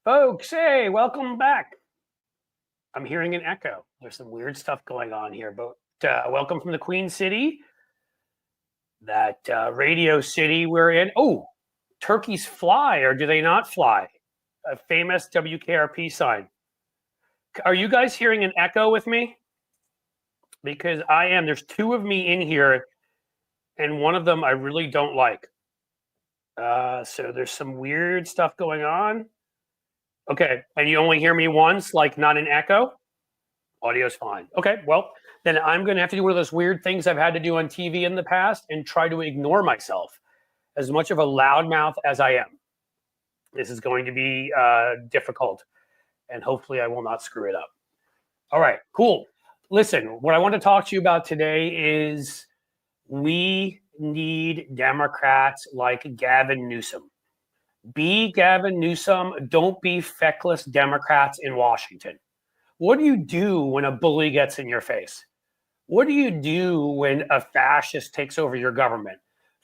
Folks, hey, welcome back. I'm hearing an echo. There's some weird stuff going on here, but welcome from the Queen City, that radio city we're in. Oh, turkeys fly, or do they not fly? A famous WKRP sign. Are you guys hearing an echo with me? Because I am. There's two of me in here, and one of them I really don't like. So there's some weird stuff going on. Okay, and you only hear me once, like not an echo? Audio's fine. Okay, well, then I'm going to have to do one of those weird things I've had to do on TV in the past and try to ignore myself as much of a loudmouth as I am. This is going to be difficult, and hopefully I will not screw it up. All right, cool. Listen, what I want to talk to you about today is we need Democrats like Gavin Newsom. Be Gavin Newsom. Don't be feckless Democrats in Washington. What do you do when a bully gets in your face? What do you do when a fascist takes over your government?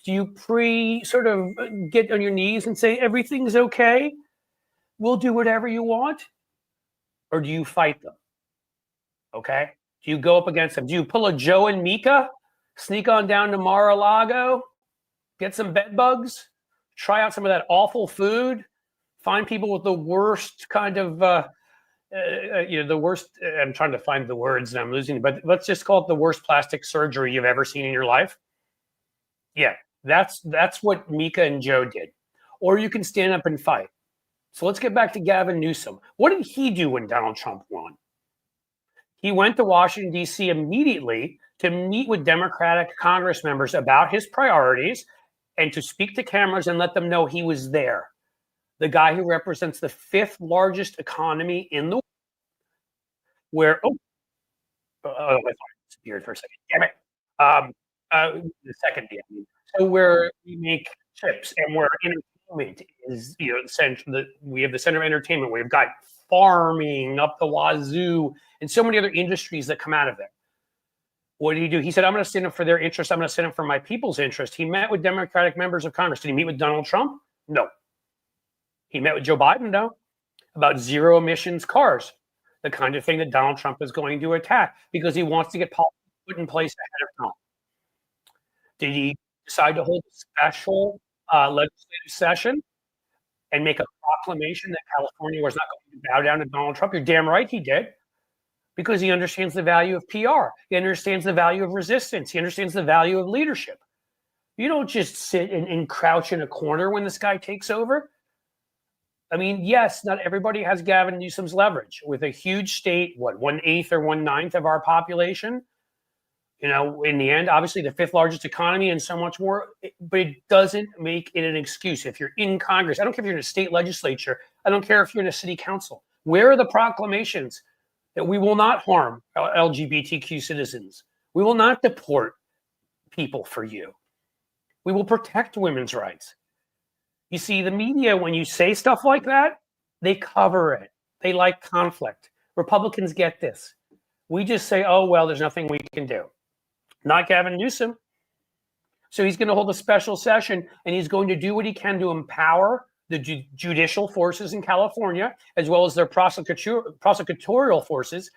Do you sort of get on your knees and say, everything's okay? We'll do whatever you want? Or do you fight them? Okay? Do you go up against them? Do you pull a Joe and Mika? Sneak on down to Mar-a-Lago? Get some bed bugs? Try out some of that awful food, find people with the worst kind of, the worst, I'm trying to find the words and I'm losing it, but let's just call it the worst plastic surgery you've ever seen in your life. Yeah, that's what Mika and Joe did. Or you can stand up and fight. So let's get back to Gavin Newsom. What did he do when Donald Trump won? He went to Washington, D.C. immediately to meet with Democratic Congress members about his priorities and to speak to cameras and let them know he was there. The guy who represents the fifth largest economy in the world, where, my phone disappeared for a second, damn it. The second, so where we make chips and where entertainment is, we have the center of entertainment. We've got farming up the wazoo and so many other industries that come out of it. What did he do? He said, I'm going to stand up for their interest. I'm going to stand up for my people's interest. He met with Democratic members of Congress. Did he meet with Donald Trump? No. He met with Joe Biden, no, about zero emissions cars, the kind of thing that Donald Trump is going to attack because he wants to get policy put in place ahead of time. Did he decide to hold a special legislative session and make a proclamation that California was not going to bow down to Donald Trump? You're damn right he did. Because he understands the value of PR. He understands the value of resistance. He understands the value of leadership. You don't just sit and crouch in a corner when this guy takes over. I mean, yes, not everybody has Gavin Newsom's leverage. With a huge state, 1/8 or 1/9 of our population? In the end, obviously the fifth largest economy and so much more, but it doesn't make it an excuse. If you're in Congress, I don't care if you're in a state legislature, I don't care if you're in a city council. Where are the proclamations that we will not harm LGBTQ citizens? We will not deport people for you. We will protect women's rights. You see, the media, when you say stuff like that, they cover it. They like conflict. Republicans get this. We just say, oh, well, there's nothing we can do. Not Gavin Newsom. So he's going to hold a special session, and he's going to do what he can to empower the judicial forces in California, as well as their prosecutorial forces.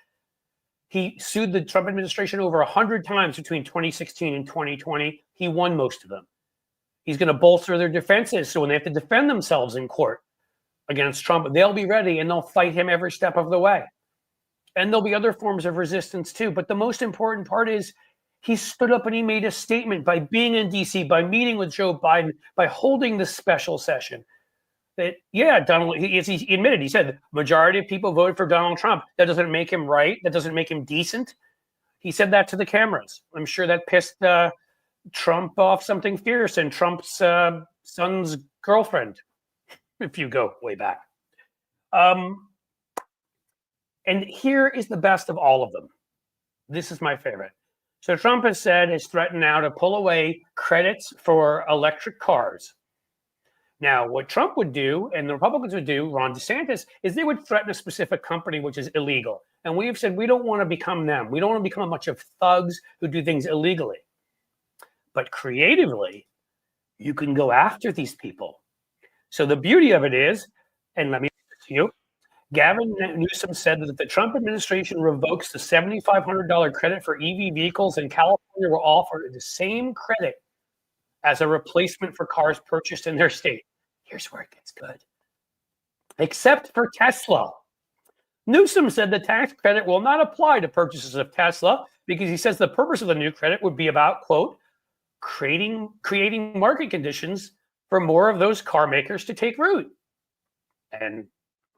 He sued the Trump administration over 100 times between 2016 and 2020. He won most of them. He's going to bolster their defenses, so when they have to defend themselves in court against Trump, they'll be ready and they'll fight him every step of the way. And there'll be other forms of resistance too. But the most important part is he stood up and he made a statement by being in D.C., by meeting with Joe Biden, by holding this special session. That, yeah, Donald, he admitted, he said, the majority of people voted for Donald Trump. That doesn't make him right. That doesn't make him decent. He said that to the cameras. I'm sure that pissed Trump off something fierce, and Trump's son's girlfriend, if you go way back. And here is the best of all of them. This is my favorite. So Trump has threatened now to pull away credits for electric cars. Now, what Trump would do, and the Republicans would do, Ron DeSantis, is they would threaten a specific company, which is illegal. And we have said we don't want to become them. We don't want to become a bunch of thugs who do things illegally. But creatively, you can go after these people. So the beauty of it is, and let me you. Gavin Newsom said that if the Trump administration revokes the $7,500 credit for EV vehicles, and California will offer the same credit as a replacement for cars purchased in their state. Here's where it gets good. Except for Tesla. Newsom said the tax credit will not apply to purchases of Tesla because he says the purpose of the new credit would be about, quote, creating market conditions for more of those car makers to take root. And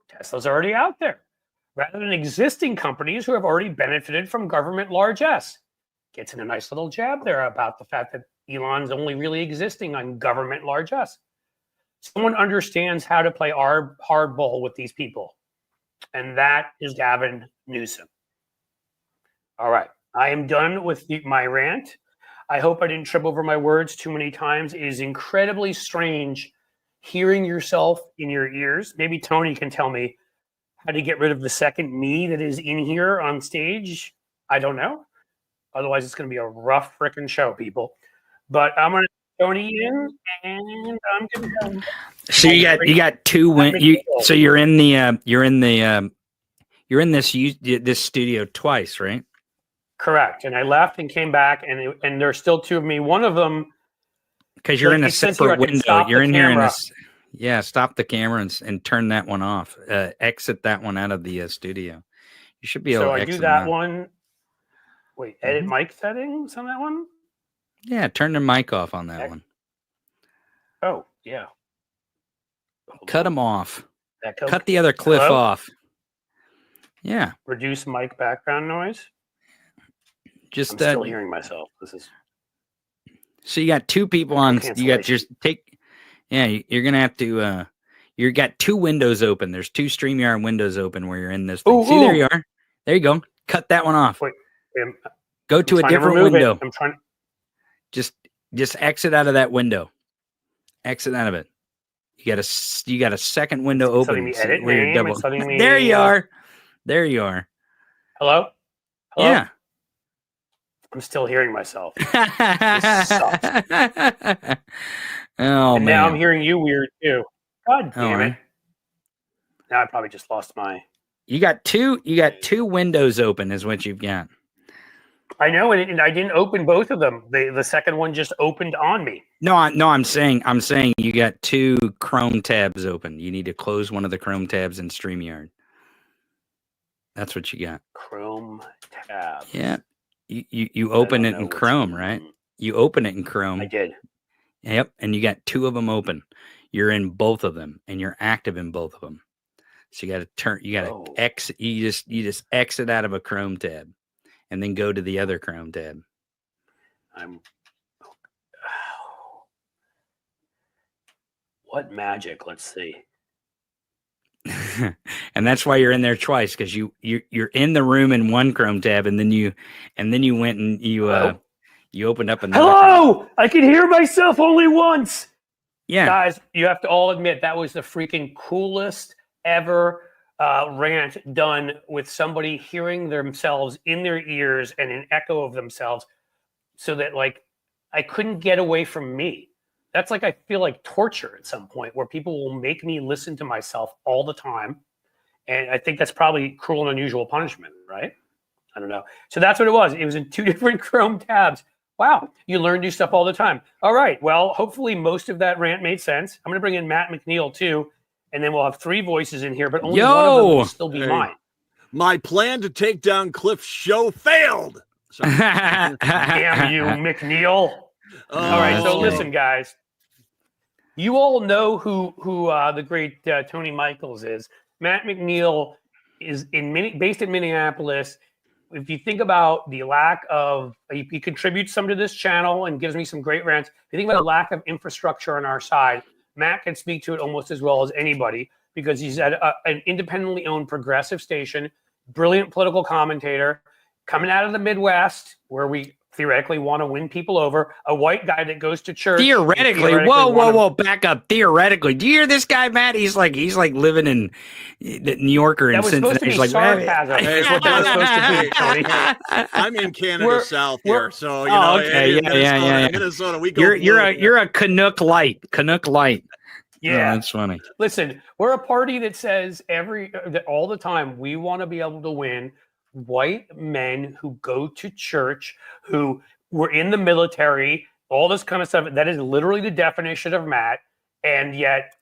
Tesla's already out there, rather than existing companies who have already benefited from government largesse. Gets in a nice little jab there about the fact that Elon's only really existing on government largesse. Someone understands how to play hardball with these people, and that is Gavin Newsom. All right, I am done with my rant. I hope I didn't trip over my words too many times. It is incredibly strange hearing yourself in your ears. Maybe Tony can tell me how to get rid of the second me that is in here on stage. I don't know. Otherwise, it's going to be a rough freaking show, people. But I'm going to Tony in, and I'm going to. So you got two so you're in this studio twice, right? Correct. And I left and came back, and there's still two of me. One of them, because you're in a separate window. You're in here in this. Yeah, stop the camera and turn that one off. Exit that one out of the studio. You should be able to exit. So I do that one. Wait, edit mic settings on that one? Yeah, turn the mic off on that one. Oh, yeah. Cut them off. Cut the other clip off. Yeah. Reduce mic background noise. I'm still hearing myself. This is. So you got two people on. You got just take. Yeah, you're gonna have to. You got two windows open. There's two StreamYard windows open where you're in this thing. Ooh, see, there you are. There you go. Cut that one off. Wait, go to a different window. I'm trying. Just exit out of that window. Exit out of it. You got a second window open. There you are. There you are. Hello? Yeah. I'm still hearing myself. This sucks. And now I'm hearing you weird too. God damn it. Now I probably just lost my. You got two windows open is what you've got. I know, and I didn't open both of them. The second one just opened on me. No, I'm saying you got two Chrome tabs open. You need to close one of the Chrome tabs in StreamYard. That's what you got. Chrome tab. Yeah. You open it in Chrome, right? You open it in Chrome. I did. Yep, and you got two of them open. You're in both of them, and you're active in both of them. So you got to turn. You got to exit. You just exit out of a Chrome tab, and then go to the other Chrome tab. What magic? Let's see. And that's why you're in there twice, because you're in the room in one Chrome tab, and then you went and you opened up another. Hello, Chrome. I can hear myself only once. Yeah, guys, you have to all admit that was the freaking coolest ever rant done with somebody hearing themselves in their ears and an echo of themselves, so that like I couldn't get away from me. That's like, I feel like torture at some point where people will make me listen to myself all the time. And I think that's probably cruel and unusual punishment, right? I don't know. So that's what it was. It was in two different Chrome tabs. Wow. You learn new stuff all the time. All right. Well, hopefully most of that rant made sense. I'm going to bring in Matt McNeil too. And then we'll have three voices in here, but only one of them will still be mine. My plan to take down Cliff's show failed. Damn you, McNeil. All right. So listen, guys. You all know who the great Tony Michaels is. Matt McNeil is based in Minneapolis. If you think about the lack of, he contributes some to this channel and gives me some great rants. If you think about the lack of infrastructure on our side, Matt can speak to it almost as well as anybody because he's at an independently owned progressive station, brilliant political commentator, coming out of the Midwest where we theoretically want to win people over, a white guy that goes to church. Theoretically whoa, back up. Theoretically, do you hear this guy, Matt? He's like living in New Yorker in Cincinnati. He's like, sarcasm. Is what that was supposed to be, Tony. I'm in Canada South here, so you know. Okay, yeah. Minnesota, we go. You're a Canuck light. Yeah, that's funny. Listen, we're a party that says that all the time we want to be able to win white men who go to church, who were in the military, all this kind of stuff. That is literally the definition of Matt. And yet,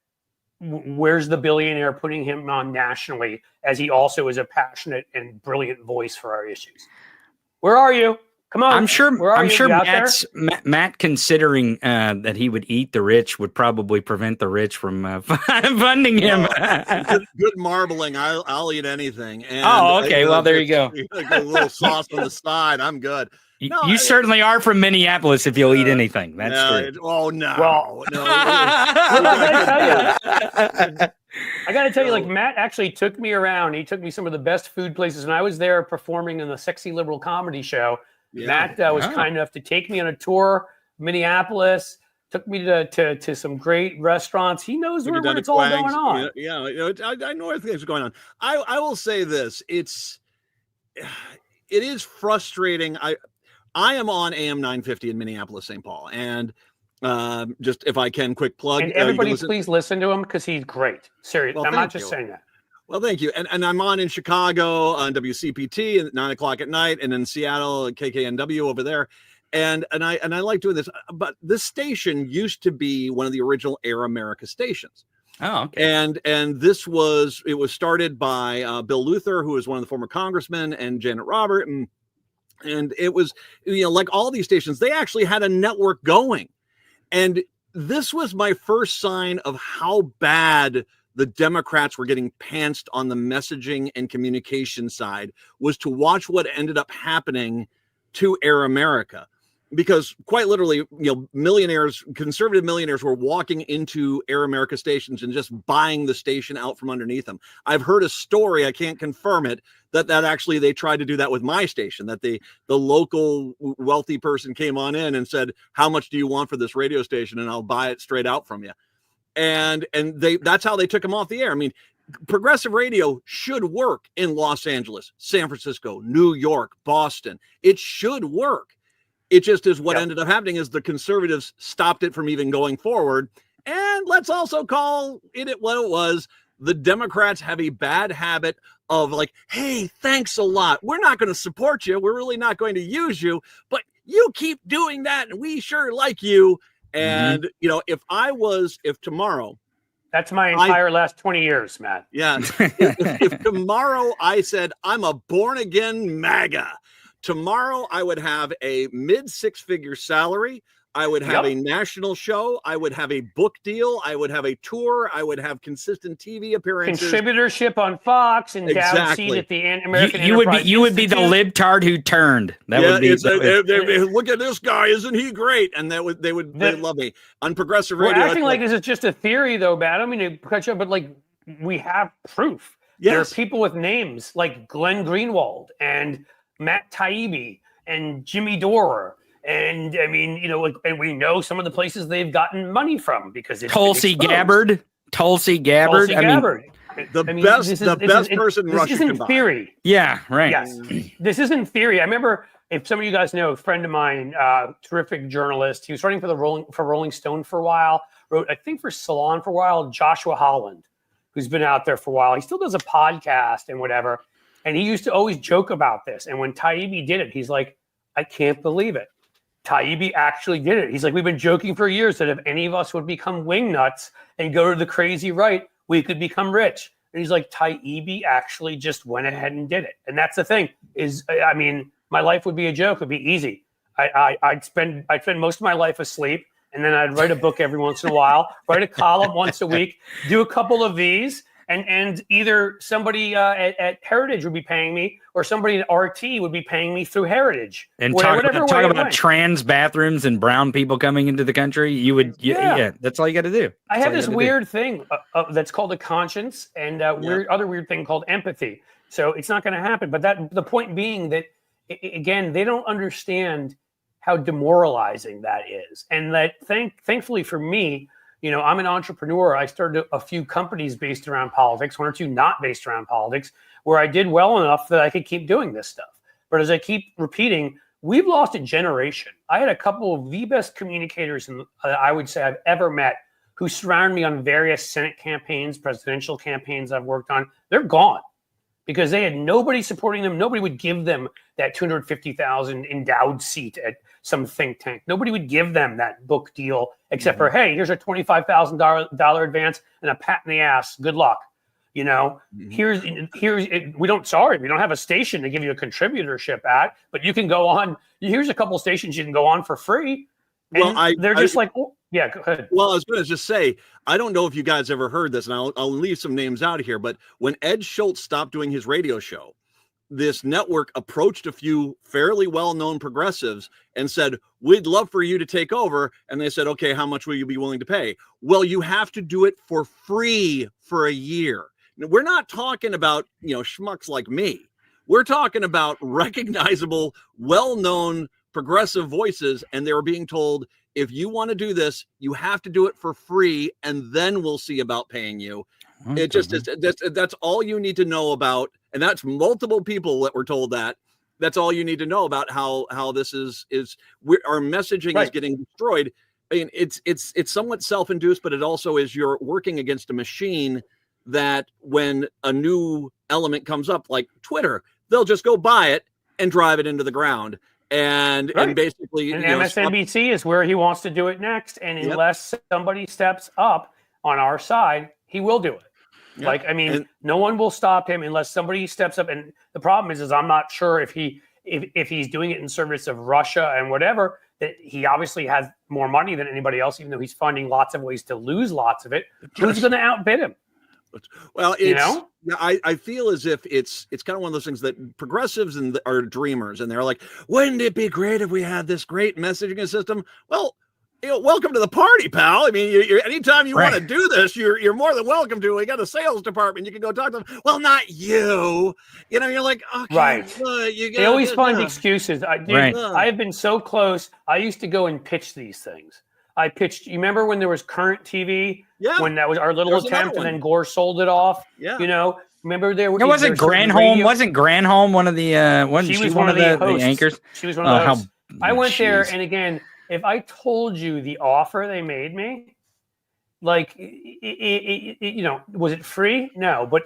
where's the billionaire putting him on nationally, as he also is a passionate and brilliant voice for our issues? Where are you? Come on. I'm sure. Where are I'm you? sure You out there? Matt, considering that he would eat the rich, would probably prevent the rich from funding him. Good marbling. I'll eat anything. And okay. Well, there you go. A little sauce on the side. I'm good. You certainly are from Minneapolis if you'll eat anything. That's true. Oh no. Well, no. I got to tell you, like, Matt actually took me around. He took me some of the best food places, and I was there performing in the Sexy Liberal Comedy Show. Yeah. Matt was kind enough to take me on a tour, Minneapolis, took me to some great restaurants. He knows where it's all going on. I know everything's going on. I will say this: it is frustrating. I am on AM 950 in Minneapolis, St. Paul, and just if I can, quick plug. And everybody, please listen to him because he's great. Seriously, well, I'm not just saying that. Well, thank you. And I'm on in Chicago on WCPT at 9:00 at night, and in Seattle at KKNW over there. And I like doing this. But this station used to be one of the original Air America stations. Oh, okay. And it was started by Bill Luther, who was one of the former congressmen, and Janet Robert, and it was, like all these stations, they actually had a network going. And this was my first sign of how bad the Democrats were getting pantsed on the messaging and communication side, was to watch what ended up happening to Air America. Because quite literally, conservative millionaires were walking into Air America stations and just buying the station out from underneath them. I've heard a story, I can't confirm it, that actually they tried to do that with my station, that the local wealthy person came on in and said, how much do you want for this radio station? And I'll buy it straight out from you. And that's how they took him off the air. I mean, progressive radio should work in Los Angeles, San Francisco, New York, Boston. It should work. It just is what ended up happening is the conservatives stopped it from even going forward. And let's also call it what it was. The Democrats have a bad habit of like, hey, thanks a lot. We're not going to support you. We're really not going to use you, but you keep doing that and we sure like you. And, if tomorrow. That's my entire last 20 years, Matt. Yeah. if tomorrow I said, I'm a born again MAGA, tomorrow I would have a mid 6-figure salary. I would have a national show. I would have a book deal. I would have a tour. I would have consistent TV appearances. Contributorship on Fox and down seat at the American Enterprise You would be the libtard who turned. That would be. Look at this guy, isn't he great? And they would love me on progressive radio. We're acting like this is just a theory, though, Matt. I don't mean to cut you up, but like we have proof. Yes. There are people with names like Glenn Greenwald and Matt Taibbi and Jimmy Dore. And I mean, and we know some of the places they've gotten money from because it's Tulsi Gabbard. The best person in Russia. This isn't theory. Yeah, right. Yes, this isn't theory. I remember, if some of you guys know, a friend of mine, terrific journalist. He was writing for Rolling Stone for a while. Wrote, I think, for Salon for a while. Joshua Holland, who's been out there for a while. He still does a podcast and whatever. And he used to always joke about this. And when Taibbi did it, he's like, I can't believe it. Taibbi actually did it. He's like, we've been joking for years that if any of us would become wingnuts and go to the crazy right, we could become rich. And he's like, Taibbi actually just went ahead and did it. And that's the thing is, I mean, my life would be a joke. It'd be easy. I'd spend most of my life asleep. And then I'd write a book every once in a while, write a column once a week, do a couple of these. And either somebody at Heritage would be paying me, or somebody at RT would be paying me through Heritage. And talk about trans bathrooms and brown people coming into the country. You would, that's all you got to do. I have this weird thing that's called a conscience, and other weird thing called empathy. So it's not going to happen. But the point being that again, they don't understand how demoralizing that is, and that thankfully for me. I'm an entrepreneur. I started a few companies based around politics, one or two not based around politics, where I did well enough that I could keep doing this stuff. But as I keep repeating, we've lost a generation. I had a couple of the best communicators I would say I've ever met who surrounded me on various Senate campaigns, presidential campaigns I've worked on, they're gone because they had nobody supporting them. Nobody would give them that $250,000 endowed seat at some think tank. Nobody would give them that book deal except for, hey, here's a $25,000 advance and a pat in the ass. Good luck. You know, here's we don't have a station to give you a contributorship at, but you can go on. Here's a couple stations you can go on for free. And well, they're just like, oh, yeah, go ahead. Well, I was going to just say, I don't know if you guys ever heard this, and I'll leave some names out of here. But when Ed Schultz stopped doing his radio show, this network approached a few fairly well-known progressives and said, we'd love for you to take over. And they said, okay, how much will you be willing to pay? Well, you have to do it for free for a year. We're not talking about, schmucks like me. We're talking about recognizable, well-known progressive voices. And they were being told, if you want to do this, you have to do it for free. And then we'll see about paying you. Okay. It just is, that's all you need to know about. And that's multiple people that were told that. That's all you need to know about how this is our messaging is getting destroyed. I mean, it's somewhat self-induced, but it also is you're working against a machine that when a new element comes up, like Twitter, they'll just go buy it and drive it into the ground. And basically, and MSNBC is where he wants to do it next. And unless somebody steps up on our side, he will do it. Yep. No one will stop him unless somebody steps up. And the problem is I'm not sure if he's doing it in service of Russia and whatever, that he obviously has more money than anybody else, even though he's finding lots of ways to lose lots of it. Who's going to outbid him? Well, I feel as if it's kind of one of those things that progressives are dreamers, and they're like, wouldn't it be great if we had this great messaging system? Well, welcome to the party, pal. I mean, anytime you want to do this, you're more than welcome to. We got a sales department. You can go talk to them. Well, not you. You're like, okay, right. They always find excuses. I have been so close. I used to go and pitch these things. I pitched. You remember when there was Current TV? Yeah. When that was our little attempt, and then Gore sold it off. Yeah. Remember there wasn't Granholm. Wasn't Granholm one of the? She was one of the anchors. She was one of the hosts. I went there, and again, if I told you the offer they made me, was it free? No, but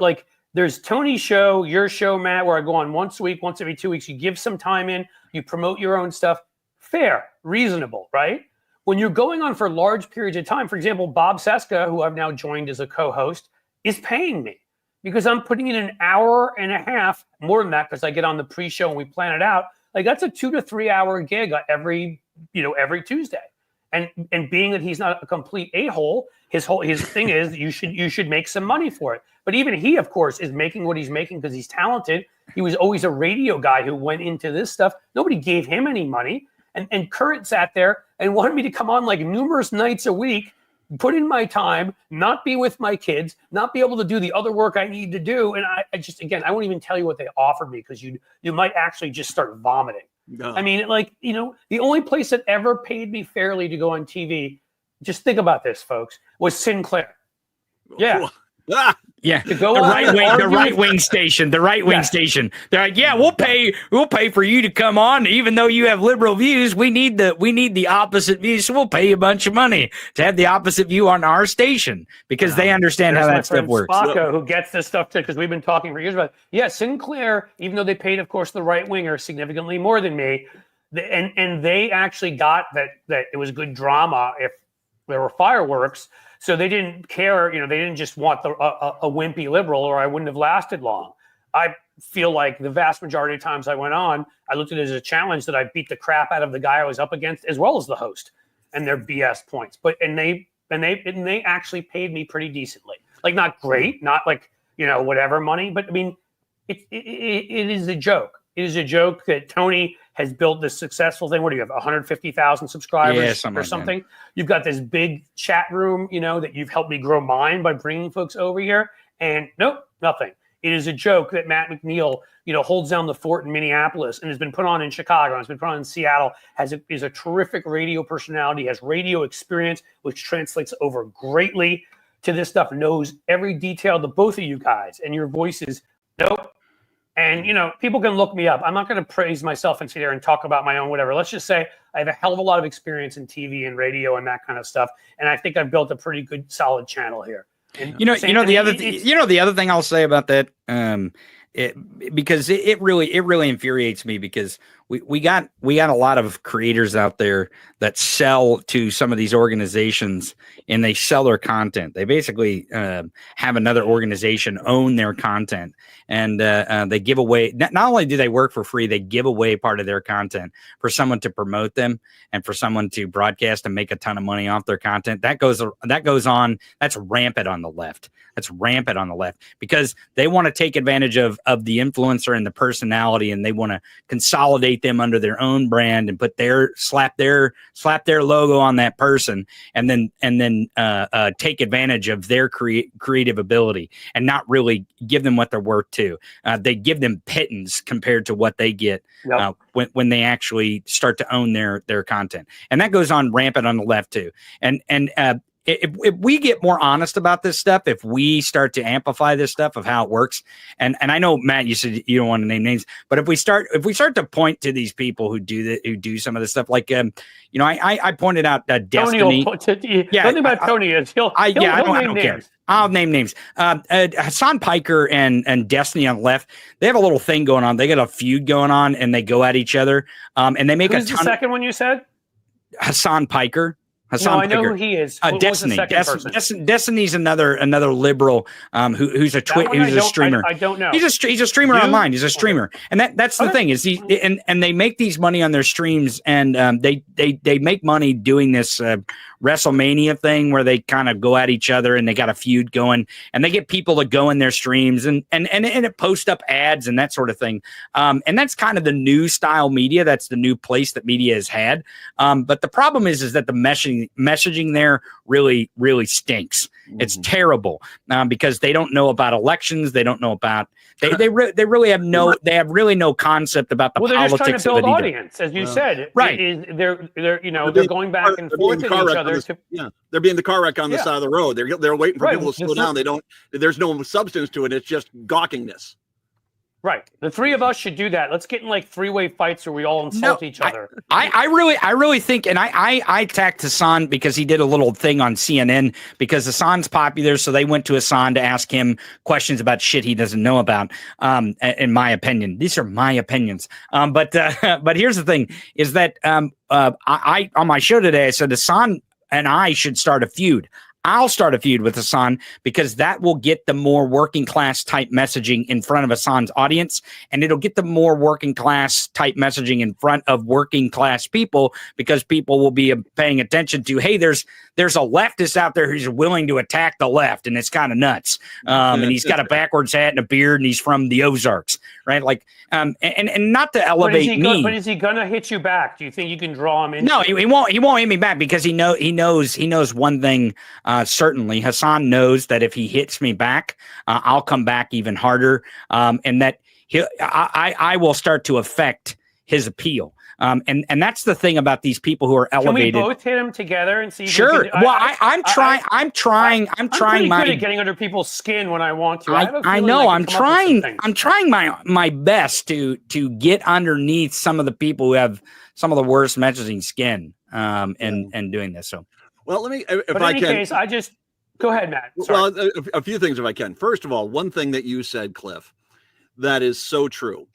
there's Tony's show, your show, Matt, where I go on once a week, once every 2 weeks. You give some time in, you promote your own stuff. Fair, reasonable, right? When you're going on for large periods of time, for example, Bob Seska, who I've now joined as a co-host, is paying me because I'm putting in an hour and a half, more than that, because I get on the pre-show and we plan it out. That's a 2 to 3 hour gig every Tuesday. And being that he's not a complete a-hole, his thing is you should make some money for it. But even he, of course, is making what he's making because he's talented. He was always a radio guy who went into this stuff. Nobody gave him any money. And Current sat there and wanted me to come on numerous nights a week, put in my time, not be with my kids, not be able to do the other work I need to do. And I won't even tell you what they offered me because you might actually just start vomiting. No. I mean, the only place that ever paid me fairly to go on TV, just think about this, folks, was Sinclair. Yeah. Yeah, the right wing station. They're like, yeah, we'll pay for you to come on, even though you have liberal views. We need the opposite views, so we'll pay you a bunch of money to have the opposite view on our station because they understand how that stuff works. Spacco, who gets this stuff too, because we've been talking for years about it. Yeah, Sinclair, even though they paid, of course, the right winger significantly more than me, and they actually got that it was good drama if there were fireworks. So they didn't care, they didn't just want a wimpy liberal or I wouldn't have lasted long. I feel like the vast majority of times I went on, I looked at it as a challenge that I beat the crap out of the guy I was up against as well as the host and their BS points. And they actually paid me pretty decently. Not great, not whatever money, but I mean, it is a joke. It is a joke that Tony has built this successful thing. What do you have? 150,000 subscribers or something? You've got this big chat room, that you've helped me grow mine by bringing folks over here. And nope, nothing. It is a joke that Matt McNeil, holds down the fort in Minneapolis and has been put on in Chicago and has been put on in Seattle, is a terrific radio personality, has radio experience, which translates over greatly to this stuff, knows every detail to both of you guys and your voices. Nope. And, people can look me up. I'm not going to praise myself and sit there and talk about my own whatever. Let's just say I have a hell of a lot of experience in TV and radio and that kind of stuff. And I think I've built a pretty good, solid channel here. And the other thing I'll say about that, because it really infuriates me, because we got a lot of creators out there that sell to some of these organizations, and they sell their content. They basically have another organization own their content, and they give away. Not only do they work for free, they give away part of their content for someone to promote them and for someone to broadcast and make a ton of money off their content. That goes on. That's rampant on the left. That's rampant on the left, because they want to take advantage of the influencer and the personality, and they want to consolidate them under their own brand and put slap their logo on that person, and then take advantage of their creative ability and not really give them what they're worth too. They give them pittance compared to what they get when they actually start to own their content, and that goes on rampant on the left too. And if we get more honest about this stuff, if we start to amplify this stuff of how it works, and I know, Matt, you said you don't want to name names, but if we start to point to these people who do some of this stuff, like I pointed out Destiny. The thing about Tony is he'll I don't name care. names. I'll name names. Hassan Piker and Destiny on the left, they have a little thing going on. They got a feud going on, and they go at each other. And they make Who's the second one you said? Hassan Piker. I know who he is. Destiny. Destiny's another liberal who's a streamer. I don't know. He's a streamer online. He's a streamer, and that's the thing is and they make these money on their streams, and they make money doing this WrestleMania thing where they kind of go at each other, and they got a feud going, and they get people to go in their streams and it post up ads and that sort of thing. And that's kind of the new style media. That's the new place that media has had. But the problem is that the messaging there really, really stinks. Mm-hmm. It's terrible because they don't know about elections. They don't know about they really have no concept about the politics. They're just trying to build audience, as you said. Right. They're going back and forth at each other. They're being the car wreck on the side of the road. They're waiting for people to slow down. There's no substance to it. It's just gawkingness. Right. The three of us should do that. Let's get in like three-way fights where we all insult each other. I really think, and I attacked Hassan because he did a little thing on CNN because Hassan's popular, so they went to Hassan to ask him questions about shit he doesn't know about. In my opinion, these are my opinions. But here's the thing: is that I on my show today I said Hassan and I should start a feud. I'll start a feud with Hassan because that will get the more working class type messaging in front of Hassan's audience, and it'll get the more working class type messaging in front of working class people because people will be paying attention to, hey, there's a leftist out there who's willing to attack the left, and it's kind of nuts. And he's got a backwards hat and a beard, and he's from the Ozarks, right? Like, and not to elevate me. But is he gonna hit you back? Do you think you can draw him in? No, he won't. He won't hit me back because he knows one thing. Certainly, Hassan knows that if he hits me back, I'll come back even harder, and that I will start to affect his appeal. And that's the thing about these people who are elevated. Can we both hit them together and see? Sure. I'm trying. I'm trying pretty good at getting under people's skin when I want to. I know. I'm trying my best to get underneath some of the people who have some of the worst messaging skin. And doing this. So. Well, let me, in any case, go ahead, Matt. Sorry. Well, a few things if I can. First of all, one thing that you said, Cliff, that is so true,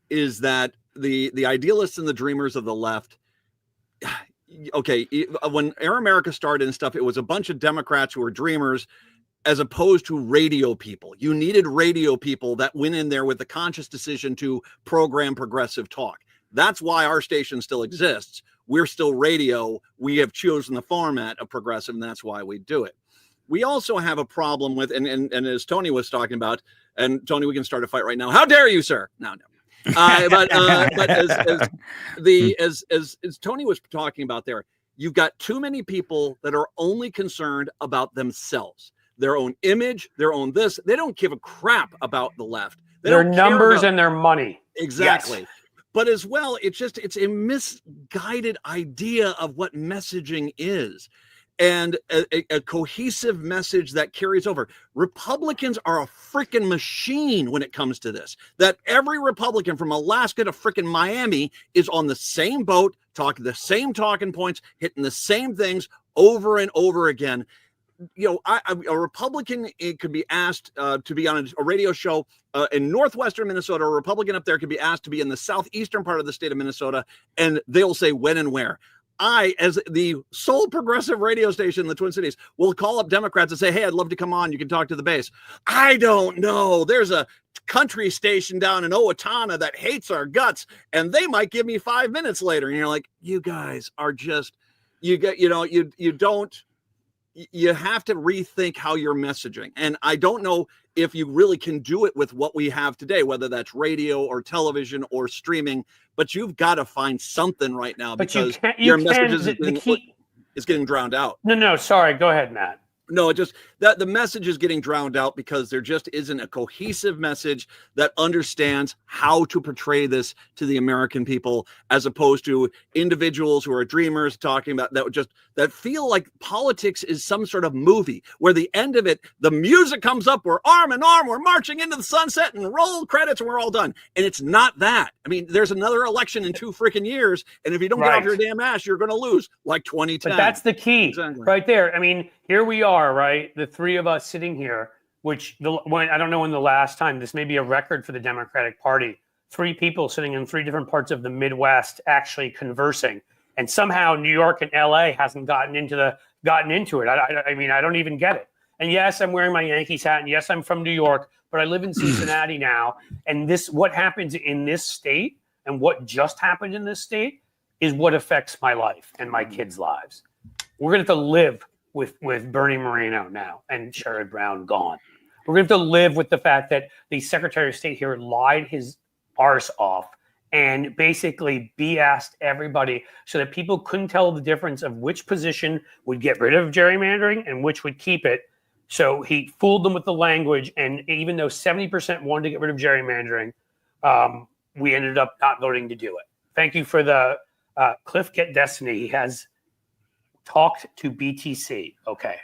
is that the idealists and the dreamers of the left, okay, when Air America started and stuff, it was a bunch of Democrats who were dreamers as opposed to radio people. You needed radio people that went in there with the conscious decision to program progressive talk. That's why our station still exists. We're still radio. We have chosen the format of progressive, and that's why we do it. We also have a problem with, and as Tony was talking about, and Tony, we can start a fight right now. How dare you, sir? No. But as Tony was talking about there, you've got too many people that are only concerned about themselves, their own image, their own this. They don't give a crap about the left. Their numbers and their money. Exactly. Yes. But as well, it's a misguided idea of what messaging is. and a cohesive message that carries over. Republicans are a freaking machine when it comes to this. That every Republican from Alaska to freaking Miami is on the same boat, talking the same talking points, hitting the same things over and over again. A Republican, it could be asked to be on a radio show in northwestern Minnesota. A Republican up there could be asked to be in the southeastern part of the state of Minnesota, and they'll say when and where. I, as the sole progressive radio station in the Twin Cities, will call up Democrats and say, hey, I'd love to come on. You can talk to the base. I don't know. There's a country station down in Owatonna that hates our guts, and they might give me 5 minutes later. And you're like, you guys are just, you have to rethink how you're messaging. And I don't know if you really can do it with what we have today, whether that's radio or television or streaming, but you've got to find something right now because your message is getting drowned out. No, sorry. Go ahead, Matt. No, it just that the message is getting drowned out because there just isn't a cohesive message that understands how to portray this to the American people, as opposed to individuals who are dreamers talking about that feel like politics is some sort of movie where the end of it, the music comes up, we're arm in arm, we're marching into the sunset and roll credits and we're all done. And it's not that. I mean, there's another election in 2 freaking years. And if you don't get off your damn ass, you're going to lose like 2010. But that's the key right there. I mean, here we are, right? The three of us sitting here, which I don't know when the last time, this may be a record for the Democratic Party, 3 people sitting in 3 different parts of the Midwest actually conversing. And somehow New York and LA hasn't gotten into it. I mean, I don't even get it. And yes, I'm wearing my Yankees hat. And yes, I'm from New York, but I live in Cincinnati now. And what happens in this state and what just happened in this state is what affects my life and my kids' lives. We're going to have to live with Bernie Moreno now and Sherrod Brown gone. We're going to have to live with the fact that the Secretary of State here lied his arse off and basically BS'd everybody so that people couldn't tell the difference of which position would get rid of gerrymandering and which would keep it. So he fooled them with the language. And even though 70% wanted to get rid of gerrymandering, we ended up not voting to do it. Thank you for the Cliff Get Destiny. He has talked to BTC. Okay.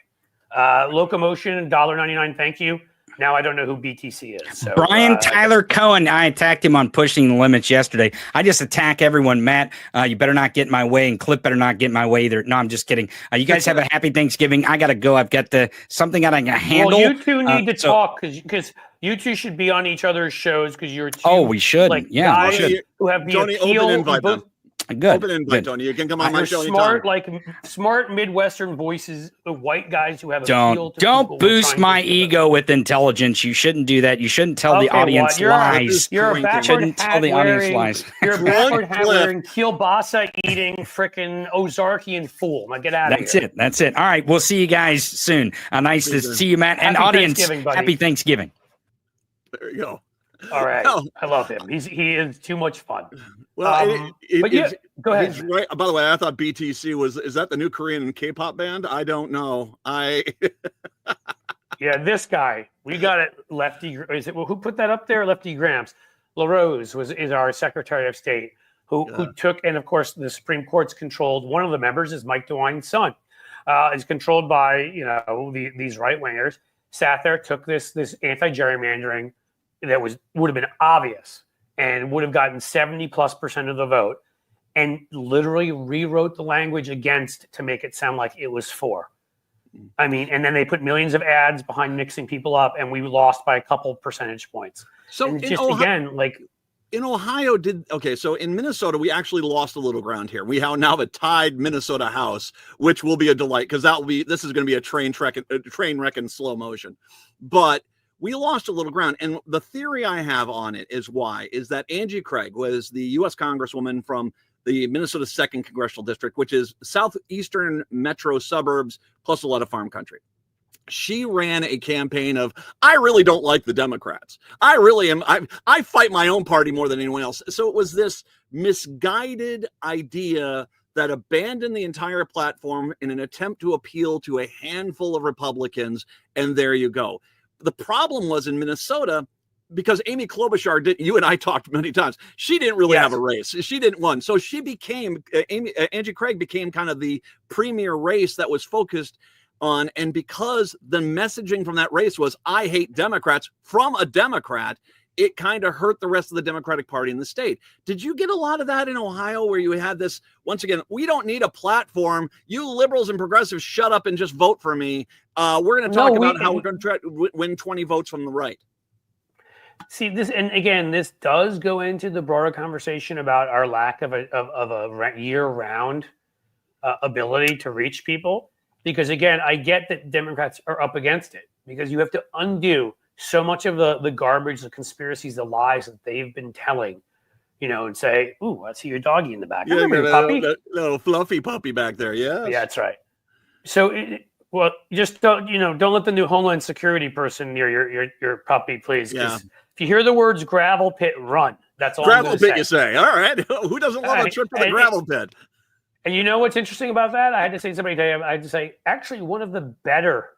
Locomotion, $1.99. Thank you. Now I don't know who BTC is. So, Brian Tyler Cohen. I attacked him on pushing the limits yesterday. I just attack everyone. Matt, you better not get in my way, and Cliff better not get in my way either. No, I'm just kidding. You guys have a happy Thanksgiving. I got to go. I've got something that I can handle. Well, you two need to talk because you two should be on each other's shows because you're two. Oh, we should. Guys who have the Tony, appeal. Good. Open invite, Tony. You can come on my show anytime. Smart Midwestern voices, white guys who have appeal to don't boost my ego with intelligence. You shouldn't do that. You shouldn't tell the audience lies. You're a backward hat wearing, you're a backward hat wearing, kielbasa eating, frickin' Ozarkian fool. Now get out of here. That's it. All right. We'll see you guys soon. Nice to see you, Matt. And audience, happy Thanksgiving. There you go. All right. I love him. He is too much fun. Well, go ahead. He's right. By the way, I thought BTC is that the new Korean K-pop band? I don't know. Yeah, this guy. We got it. Lefty. Who put that up there? Lefty Gramps. LaRose is our Secretary of State who took, and of course the Supreme Court's controlled. One of the members is Mike DeWine's son. Is controlled by these right wingers. Sat there, took this anti-gerrymandering that would have been obvious and would have gotten 70+% of the vote, and literally rewrote the language against to make it sound like it was for. I mean, and then they put millions of ads behind mixing people up, and we lost by a couple percentage points. So in Ohio, so in Minnesota, we actually lost a little ground here. We now have a tied Minnesota House, which will be a delight because this is going to be a train wreck in slow motion. But we lost a little ground. And the theory I have on it is that Angie Craig was the U.S. Congresswoman from the Minnesota 2nd Congressional District, which is southeastern metro suburbs, plus a lot of farm country. She ran a campaign of, I really don't like the Democrats. I really am. I fight my own party more than anyone else. So it was this misguided idea that abandoned the entire platform in an attempt to appeal to a handful of Republicans. And there you go. The problem was in Minnesota, because Amy Klobuchar did. You and I talked many times. She didn't really Yes. have a race. She didn't win. So she became Angie Craig became kind of the premier race that was focused on. And because the messaging from that race was "I hate Democrats" from a Democrat, it kind of hurt the rest of the Democratic Party in the state. Did you get a lot of that in Ohio, where you had this, once again, we don't need a platform. You liberals and progressives, shut up and just vote for me. We're going to talk about how we're going to try to win 20 votes from the right. See this, and again, this does go into the broader conversation about our lack of a year-round ability to reach people. Because again, I get that Democrats are up against it, because you have to undo so much of the garbage, the conspiracies, the lies that they've been telling, and say, "Ooh, I see your doggy in the back. Yeah, your puppy, that little fluffy puppy back there." Yeah, that's right. So, just don't let the new Homeland Security person near your puppy, please. Yeah. If you hear the words gravel pit, run. That's all. Gravel I'm pit, say. you say? All right. Who doesn't love a trip to the gravel pit? And you know what's interesting about that? I had to say to somebody today. I had to say, actually, one of the better.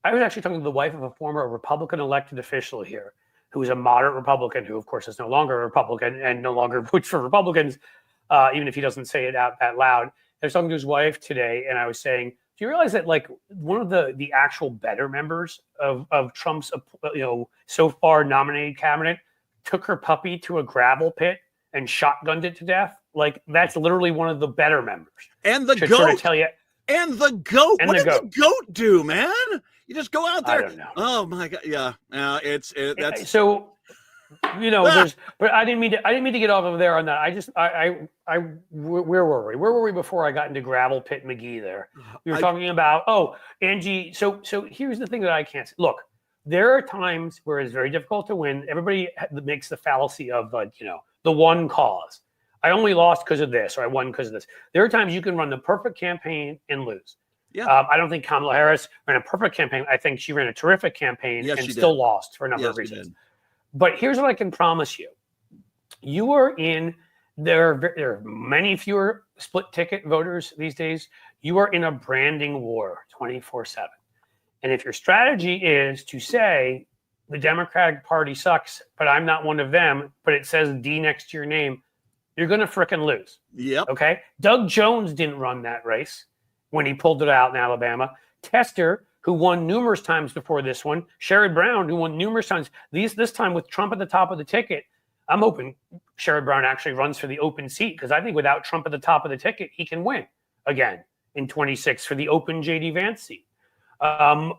I was actually talking to the wife of a former Republican elected official here, who is a moderate Republican, who, of course, is no longer a Republican and no longer votes for Republicans, even if he doesn't say it out that loud. I was talking to his wife today, and I was saying, do you realize that, like, one of the actual better members of Trump's, so far nominated cabinet took her puppy to a gravel pit and shotgunned it to death? Like, that's literally one of the better members. And the to goat. Sort of tell you, and the goat. And what the did goat. the goat do, man? You just go out there. I don't know. Oh my God. Yeah. That's so. There's, but I didn't mean to get off of there on that. Where were we? Where were we before I got into gravel pit McGee there? We were talking about, Angie. So here's the thing that I can't say. Look, there are times where it's very difficult to win. Everybody makes the fallacy of the one cause. I only lost because of this, or I won because of this. There are times you can run the perfect campaign and lose. Yeah. I don't think Kamala Harris ran a perfect campaign. I think she ran a terrific campaign and still lost for a number of reasons. But here's what I can promise you. You are in, there are many fewer split ticket voters these days. You are in a branding war 24/7. And if your strategy is to say the Democratic Party sucks, but I'm not one of them, but it says D next to your name, you're going to frickin' lose. Yep. Okay? Doug Jones didn't run that race when he pulled it out in Alabama. Tester, who won numerous times before this one, Sherrod Brown, who won numerous times, this time with Trump at the top of the ticket. I'm hoping Sherrod Brown actually runs for the open seat, because I think without Trump at the top of the ticket, he can win again in 26 for the open J.D. Vance seat. But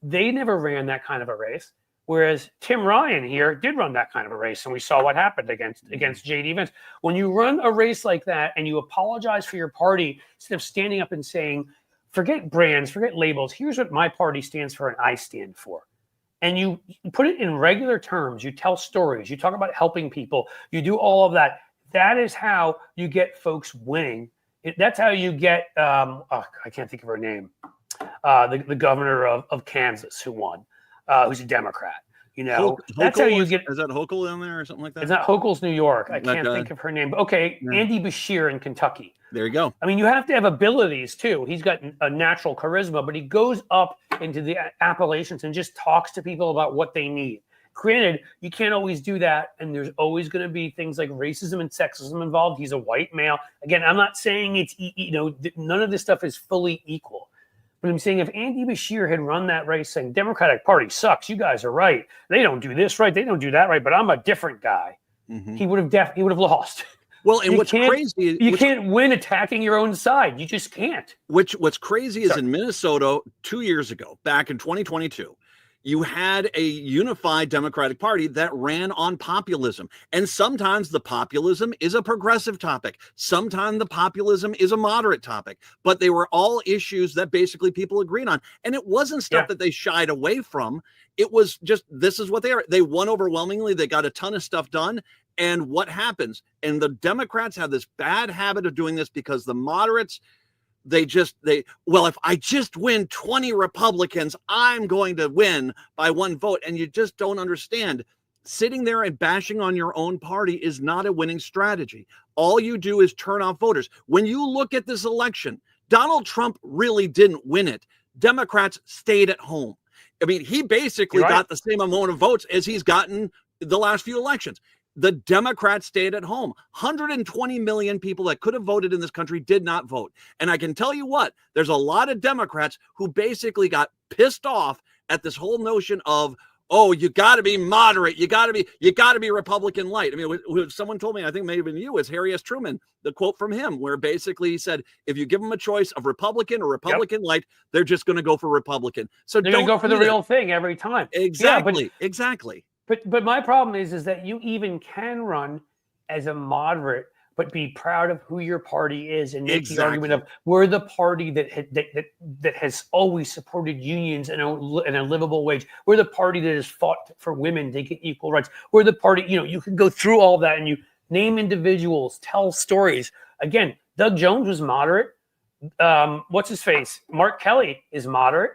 they never ran that kind of a race. Whereas Tim Ryan here did run that kind of a race, and we saw what happened against J.D. Vance. When you run a race like that and you apologize for your party instead of standing up and saying, forget brands, forget labels, here's what my party stands for and I stand for. And you put it in regular terms, you tell stories, you talk about helping people, you do all of that. That is how you get folks winning. That's how you get, I can't think of her name, the governor of Kansas who won. Who's a Democrat, that's how you get. Is that Hochul in there or something like that? It's not Hochul's New York. I can't think of her name. But okay, yeah. Andy Beshear in Kentucky. There you go. I mean, you have to have abilities too. He's got a natural charisma, but he goes up into the Appalachians and just talks to people about what they need. Granted, you can't always do that, and there's always going to be things like racism and sexism involved. He's a white male. Again, I'm not saying it's none of this stuff is fully equal. But I'm saying if Andy Beshear had run that race saying Democratic Party sucks, you guys are right. They don't do this right. They don't do that right. But I'm a different guy. Mm-hmm. He would have lost. Well, and what's crazy, you can't win attacking your own side. You just can't. What's crazy is in Minnesota 2 years ago, back in 2022, you had a unified Democratic Party that ran on populism. And sometimes the populism is a progressive topic. Sometimes the populism is a moderate topic. But they were all issues that basically people agreed on. And it wasn't stuff that they shied away from. It was just, this is what they are. They won overwhelmingly. They got a ton of stuff done. And what happens? And the Democrats have this bad habit of doing this because the moderates, if I just win 20 Republicans, I'm going to win by one vote. And you just don't understand. Sitting there and bashing on your own party is not a winning strategy. All you do is turn off voters. When you look at this election, Donald Trump really didn't win it. Democrats stayed at home. I mean, he basically got the same amount of votes as he's gotten the last few elections. The Democrats stayed at home. 120 million people that could have voted in this country did not vote. And I can tell you what, there's a lot of Democrats who basically got pissed off at this whole notion of, oh, you got to be moderate. You got to be Republican light. I mean, someone told me, I think maybe you, is Harry S. Truman, the quote from him, where basically he said, if you give them a choice of Republican or Republican light, they're just going to go for Republican. So they're going to go for the real thing every time. Exactly. Yeah, exactly. But my problem is that you even can run as a moderate, but be proud of who your party is and make the argument of we're the party that has always supported unions and a livable wage. We're the party that has fought for women to get equal rights. We're the party, you can go through all that and you name individuals, tell stories. Again, Doug Jones was moderate. What's his face? Mark Kelly is moderate.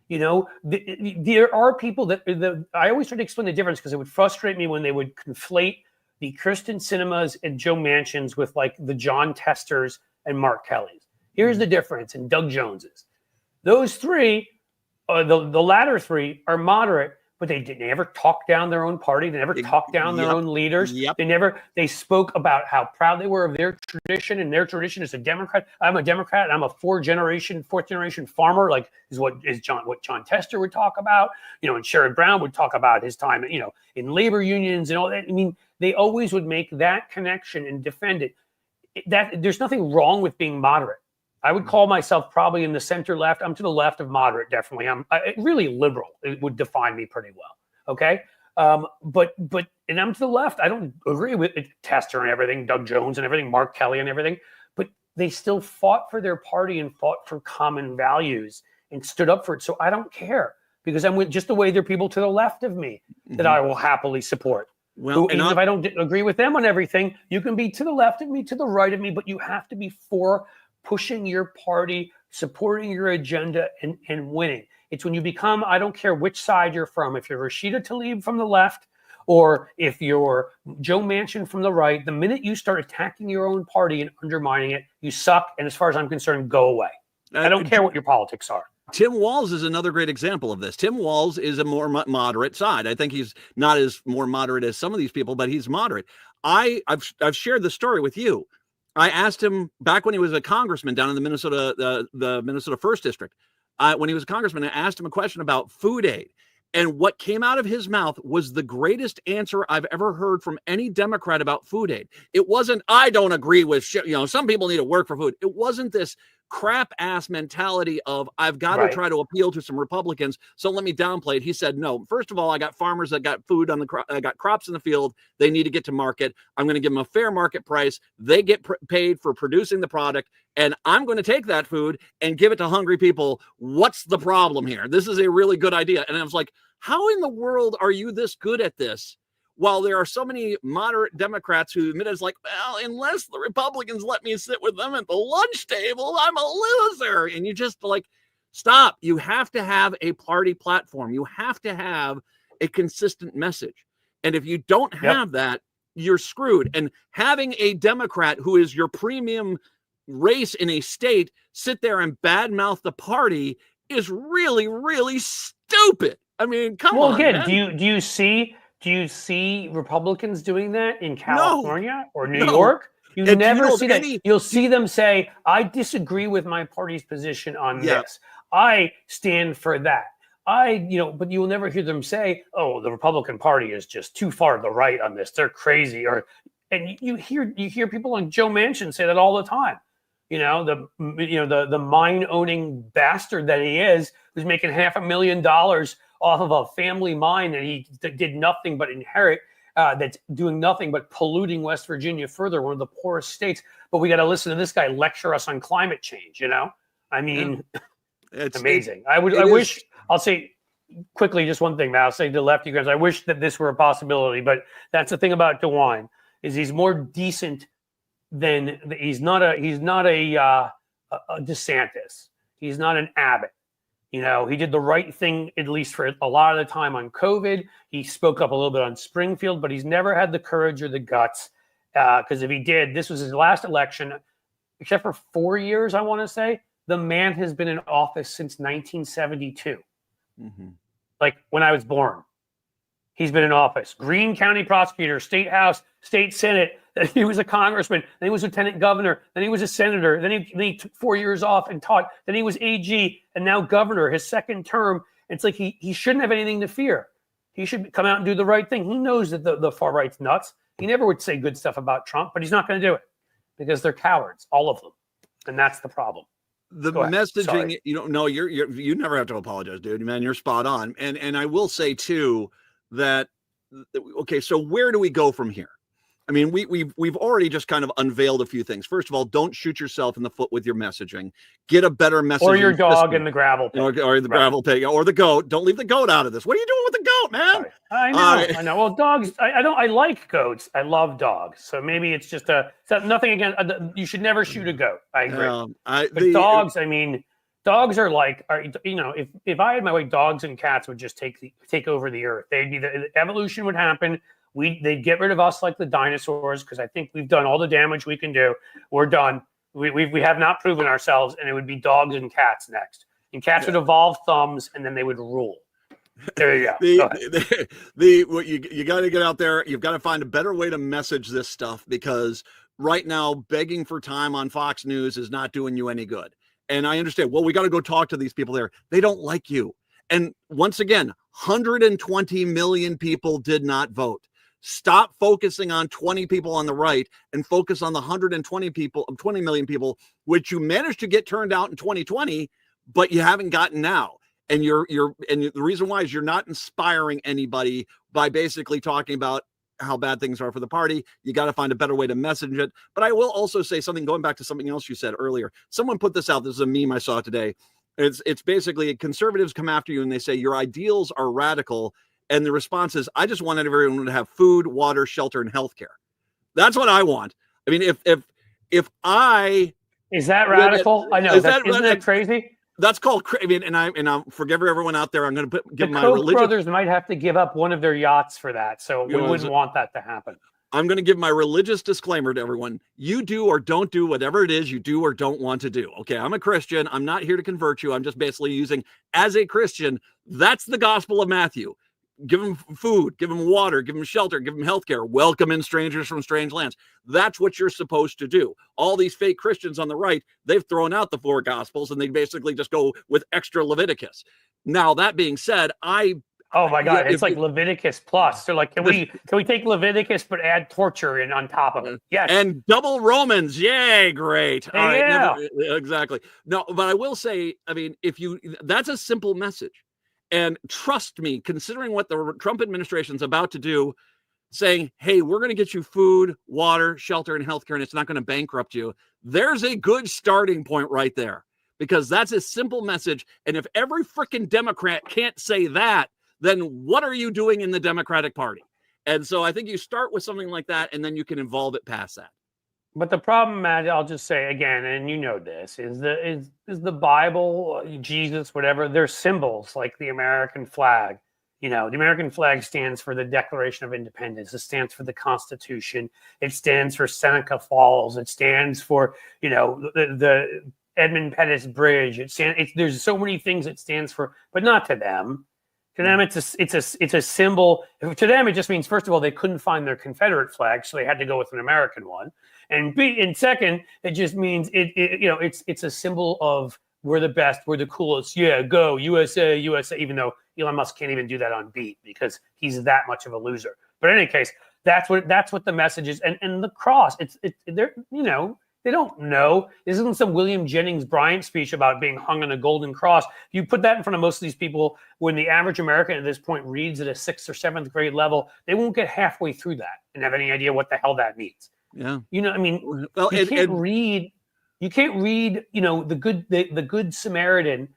There are people that I always try to explain the difference because it would frustrate me when they would conflate the Kirsten Cinemas and Joe Manchins with like the John Testers and Mark Kellys. Here's the difference in Doug Jones's. Those three, the latter three, are moderate, but they never talk down their own party. They never talk down their own leaders. They spoke about how proud they were of their tradition, and their tradition is a Democrat. I'm a Democrat, and I'm a fourth generation farmer, like what John Tester would talk about, and Sherrod Brown would talk about his time, in labor unions and all that. I mean, they always would make that connection and defend it. There's nothing wrong with being moderate. I would call myself probably in the center left. I'm to the left of moderate, definitely. I'm really liberal. It would define me pretty well. Okay. But I'm to the left. I don't agree with Tester and everything, Doug Jones and everything, Mark Kelly and everything, but they still fought for their party and fought for common values and stood up for it. So I don't care because I'm with just the way there are people to the left of me that I will happily support. Well, even if I don't agree with them on everything, you can be to the left of me, to the right of me, but you have to be for pushing your party, supporting your agenda, and winning. It's when you become, I don't care which side you're from, if you're Rashida Tlaib from the left, or if you're Joe Manchin from the right, the minute you start attacking your own party and undermining it, you suck. And as far as I'm concerned, go away. I don't care what your politics are. Tim Walz is another great example of this. Tim Walz is a more moderate side. I think he's not as more moderate as some of these people, but he's moderate. I've shared the story with you. I asked him back when he was a congressman down in the Minnesota, the Minnesota 1st District. When he was a congressman, I asked him a question about food aid. And what came out of his mouth was the greatest answer I've ever heard from any Democrat about food aid. It wasn't, I don't agree with, some people need to work for food. It wasn't this crap ass mentality of I've got to try to appeal to some Republicans, so let me downplay it. He said, no, first of all, I got farmers that got food on I got crops in the field. They need to get to market. I'm going to give them a fair market price. They get paid for producing the product, and I'm going to take that food and give it to hungry people. What's the problem here? This is a really good idea. And I was like, how in the world are you this good at this? While there are so many moderate Democrats who admit it's like, well, unless the Republicans let me sit with them at the lunch table, I'm a loser. And you just like, stop. You have to have a party platform. You have to have a consistent message. And if you don't have that, you're screwed. And having a Democrat who is your premium race in a state sit there and badmouth the party is really, really stupid. I mean, come on. Well, again, man. Do you see Republicans doing that in California or New York? You never see that. You'll see them say, I disagree with my party's position on this. I stand for that. But you will never hear them say, oh, the Republican Party is just too far to the right on this. They're crazy. And you hear people like Joe Manchin say that all the time. The mine-owning bastard that he is, who's making $500,000 off of a family mine that he did nothing but inherit, that's doing nothing but polluting West Virginia further, one of the poorest states. But we got to listen to this guy lecture us on climate change, I mean, it's amazing. I'll say quickly just one thing, Matt. I'll say to the left, you guys, I wish that this were a possibility, but that's the thing about DeWine, is he's more decent than, he's not a DeSantis. He's not an Abbott. He did the right thing, at least for a lot of the time on COVID. He spoke up a little bit on Springfield, but he's never had the courage or the guts. Because if he did, this was his last election, except for 4 years, I want to say. The man has been in office since 1972. Mm-hmm. like when I was born. He's been in office. Greene County prosecutor, state house, state senate. Then he was a congressman. Then he was lieutenant governor. Then he was a senator. Then he took 4 years off and taught. Then he was AG and now governor, his second term. It's like he shouldn't have anything to fear. He should come out and do the right thing. He knows that the far right's nuts. He never would say good stuff about Trump, but he's not going to do it because they're cowards, all of them. And that's the problem. The messaging, you never have to apologize, dude. Man, you're spot on. And I will say too that, okay, so where do we go from here? I mean, we've already just kind of unveiled a few things. First of all, don't shoot yourself in the foot with your messaging. Get a better message. Or your dog in the gravel pit. Or the gravel pit, or the goat. Don't leave the goat out of this. What are you doing with the goat, man? I know. Well, dogs. I like goats. I love dogs. So maybe it's just nothing against. You should never shoot a goat. I agree. Dogs. I mean, dogs are like, if I had my way, dogs and cats would just take over the earth. The evolution would happen. They'd get rid of us like the dinosaurs because I think we've done all the damage we can do. We're done. We have not proven ourselves, and it would be dogs and cats next. And cats would evolve thumbs, and then they would rule. There you go. You got to get out there. You've got to find a better way to message this stuff because right now, begging for time on Fox News is not doing you any good. And I understand. Well, we got to go talk to these people there. They don't like you. And once again, 120 million people did not vote. Stop focusing on 20 people on the right and focus on the 20 million people, which you managed to get turned out in 2020, but you haven't gotten now. And the reason why is you're not inspiring anybody by basically talking about how bad things are for the party. You got to find a better way to message it. But I will also say something, going back to something else you said earlier. Someone put this out. This is a meme I saw today. It's basically conservatives come after you and they say your ideals are radical. And the response is, I just want everyone to have food, water, shelter, and healthcare. That's what I want. I mean, if I is that radical? I know. Isn't that crazy? That's called. I mean, and I forgive everyone out there. I'm going to give my Koch religious brothers might have to give up one of their yachts for that. So we wouldn't want that to happen. I'm going to give my religious disclaimer to everyone. You do or don't do whatever it is you do or don't want to do. Okay, I'm a Christian. I'm not here to convert you. I'm just basically using as a Christian. That's the gospel of Matthew. Give them food, give them water, give them shelter, give them healthcare, welcome in strangers from strange lands. That's what you're supposed to do. All these fake Christians on the right, they've thrown out the 4 gospels and they basically just go with extra Leviticus. Now, that being said, oh my God, it's like Leviticus plus. So like, can we take Leviticus but add torture on top of it? Yes. And double Romans. Yay, great. All right, yeah. Exactly. No, but I will say, I mean, that's a simple message. And trust me, considering what the Trump administration is about to do, saying, hey, we're going to get you food, water, shelter, and healthcare, and it's not going to bankrupt you. There's a good starting point right there because that's a simple message. And if every freaking Democrat can't say that, then what are you doing in the Democratic Party? And so I think you start with something like that, and then you can evolve it past that. But the problem, Matt, I'll just say again, and you know this, is the Bible, Jesus, whatever, they're symbols like the American flag. You know, the American flag stands for the Declaration of Independence. It stands for the Constitution. It stands for Seneca Falls. It stands for, the Edmund Pettus Bridge. There's so many things it stands for, but not to them. To them, it's a symbol. To them, it just means, first of all, they couldn't find their Confederate flag, so they had to go with an American one. And second, it just means it's a symbol of we're the best, we're the coolest. Yeah, go USA, USA. Even though Elon Musk can't even do that on beat because he's that much of a loser. But in any case, that's what the message is. And the cross, they don't know. This isn't some William Jennings Bryan speech about being hung on a golden cross. You put that in front of most of these people, when the average American at this point reads at a 6th or 7th grade level, they won't get halfway through that and have any idea what the hell that means. Yeah. Well, you can't read, the Good Samaritan.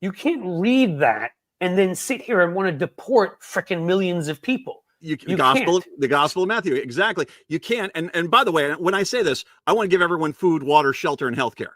You can't read that and then sit here and want to deport freaking millions of people. The gospel of Matthew. Exactly. You can't. And by the way, when I say this, I want to give everyone food, water, shelter, and healthcare.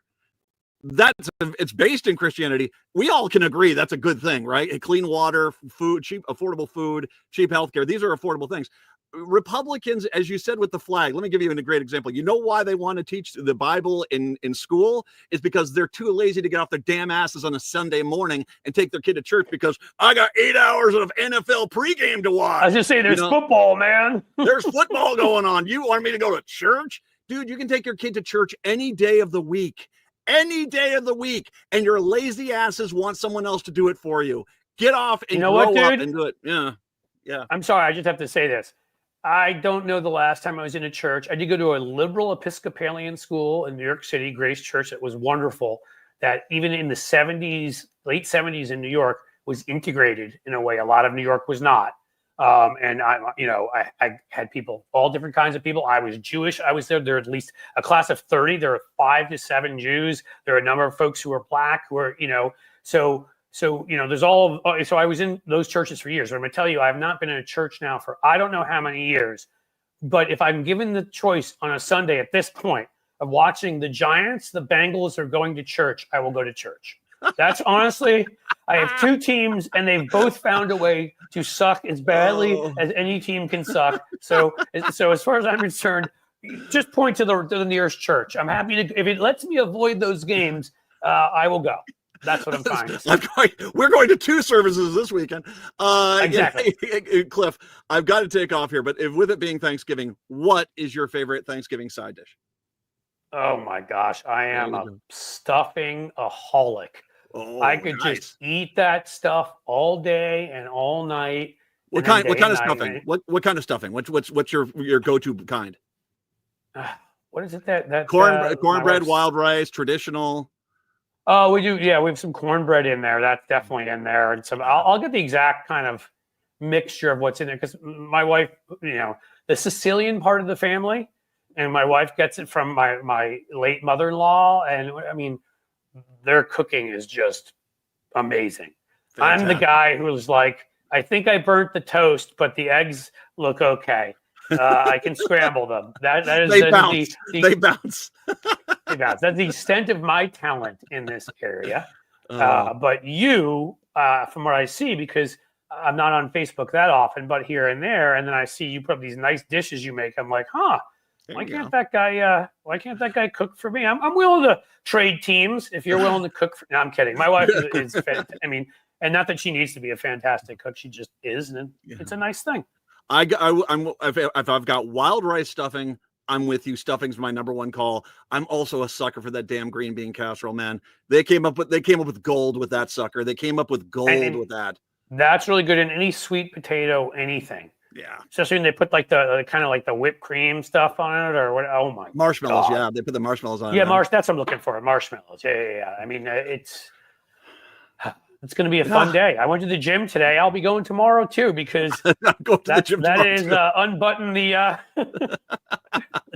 It's based in Christianity. We all can agree that's a good thing, right? Clean water, food, cheap, affordable food, cheap healthcare. These are affordable things. Republicans, as you said with the flag, let me give you a great example. You know why they want to teach the Bible in school is because they're too lazy to get off their damn asses on a Sunday morning and take their kid to church because I got 8 hours of NFL pregame to watch. I was just saying, there's football, man. There's football going on. You want me to go to church? Dude, you can take your kid to church any day of the week. Any day of the week. And your lazy asses want someone else to do it for you. Get off and grow up and do it. Yeah. Yeah. I'm sorry. I just have to say this. I don't know the last time I was in a church. I did go to a liberal Episcopalian school in New York City, Grace Church. It was wonderful. That even in the 70s, late 70s in New York, was integrated in a way a lot of New York was not. And I had people, all different kinds of people. I was Jewish. I was there. There were at least a class of 30. There were 5 to 7 Jews. There were a number of folks who were Black, who were, so there's so I was in those churches for years. But I'm going to tell you, I have not been in a church now for I don't know how many years. But if I'm given the choice on a Sunday at this point of watching the Giants, the Bengals, or going to church, I will go to church. That's honestly, I have 2 teams, and they've both found a way to suck as badly as any team can suck. So as far as I'm concerned, just point to the nearest church. I'm happy to, if it lets me avoid those games, I will go. That's what I'm trying to say. We're going to 2 services this weekend. Exactly. Cliff, I've got to take off here, but with it being Thanksgiving, what is your favorite Thanksgiving side dish? Oh my gosh, I am a stuffing-aholic. I could just eat that stuff all day and all night. What kind of stuffing? What kind of stuffing? What's your go-to kind? What is it that cornbread, wild rice, traditional? Oh, we do. Yeah, we have some cornbread in there. That's definitely in there, and some. I'll get the exact kind of mixture of what's in there because my wife, the Sicilian part of the family, and my wife gets it from my late mother-in-law, and I mean, their cooking is just amazing. Fantastic. I'm the guy who's like, I think I burnt the toast, but the eggs look okay. I can scramble them. That is they bounce. They bounce. They bounce. That's the extent of my talent in this area. But you, from what I see, because I'm not on Facebook that often, but here and there, and then I see you put up these nice dishes you make. I'm like, why can't that guy cook for me? I'm willing to trade teams if you're willing to cook. No, I'm kidding. My wife is I mean, and not that she needs to be a fantastic cook. She just is, and it's a nice thing. If I've got wild rice stuffing, I'm with you. Stuffing's my number one call. I'm also a sucker for that damn green bean casserole, man. They came up with gold with that sucker. They came up with gold with that. That's really good in any sweet potato, anything. Yeah. Especially when they put like the kind of like the whipped cream stuff on it or what. Oh my marshmallows. God. Yeah. They put the marshmallows on. Yeah. That's what I'm looking for. Marshmallows. Yeah. I mean, it's going to be a fun day. I went to the gym today. I'll be going tomorrow too, because that is unbutton the,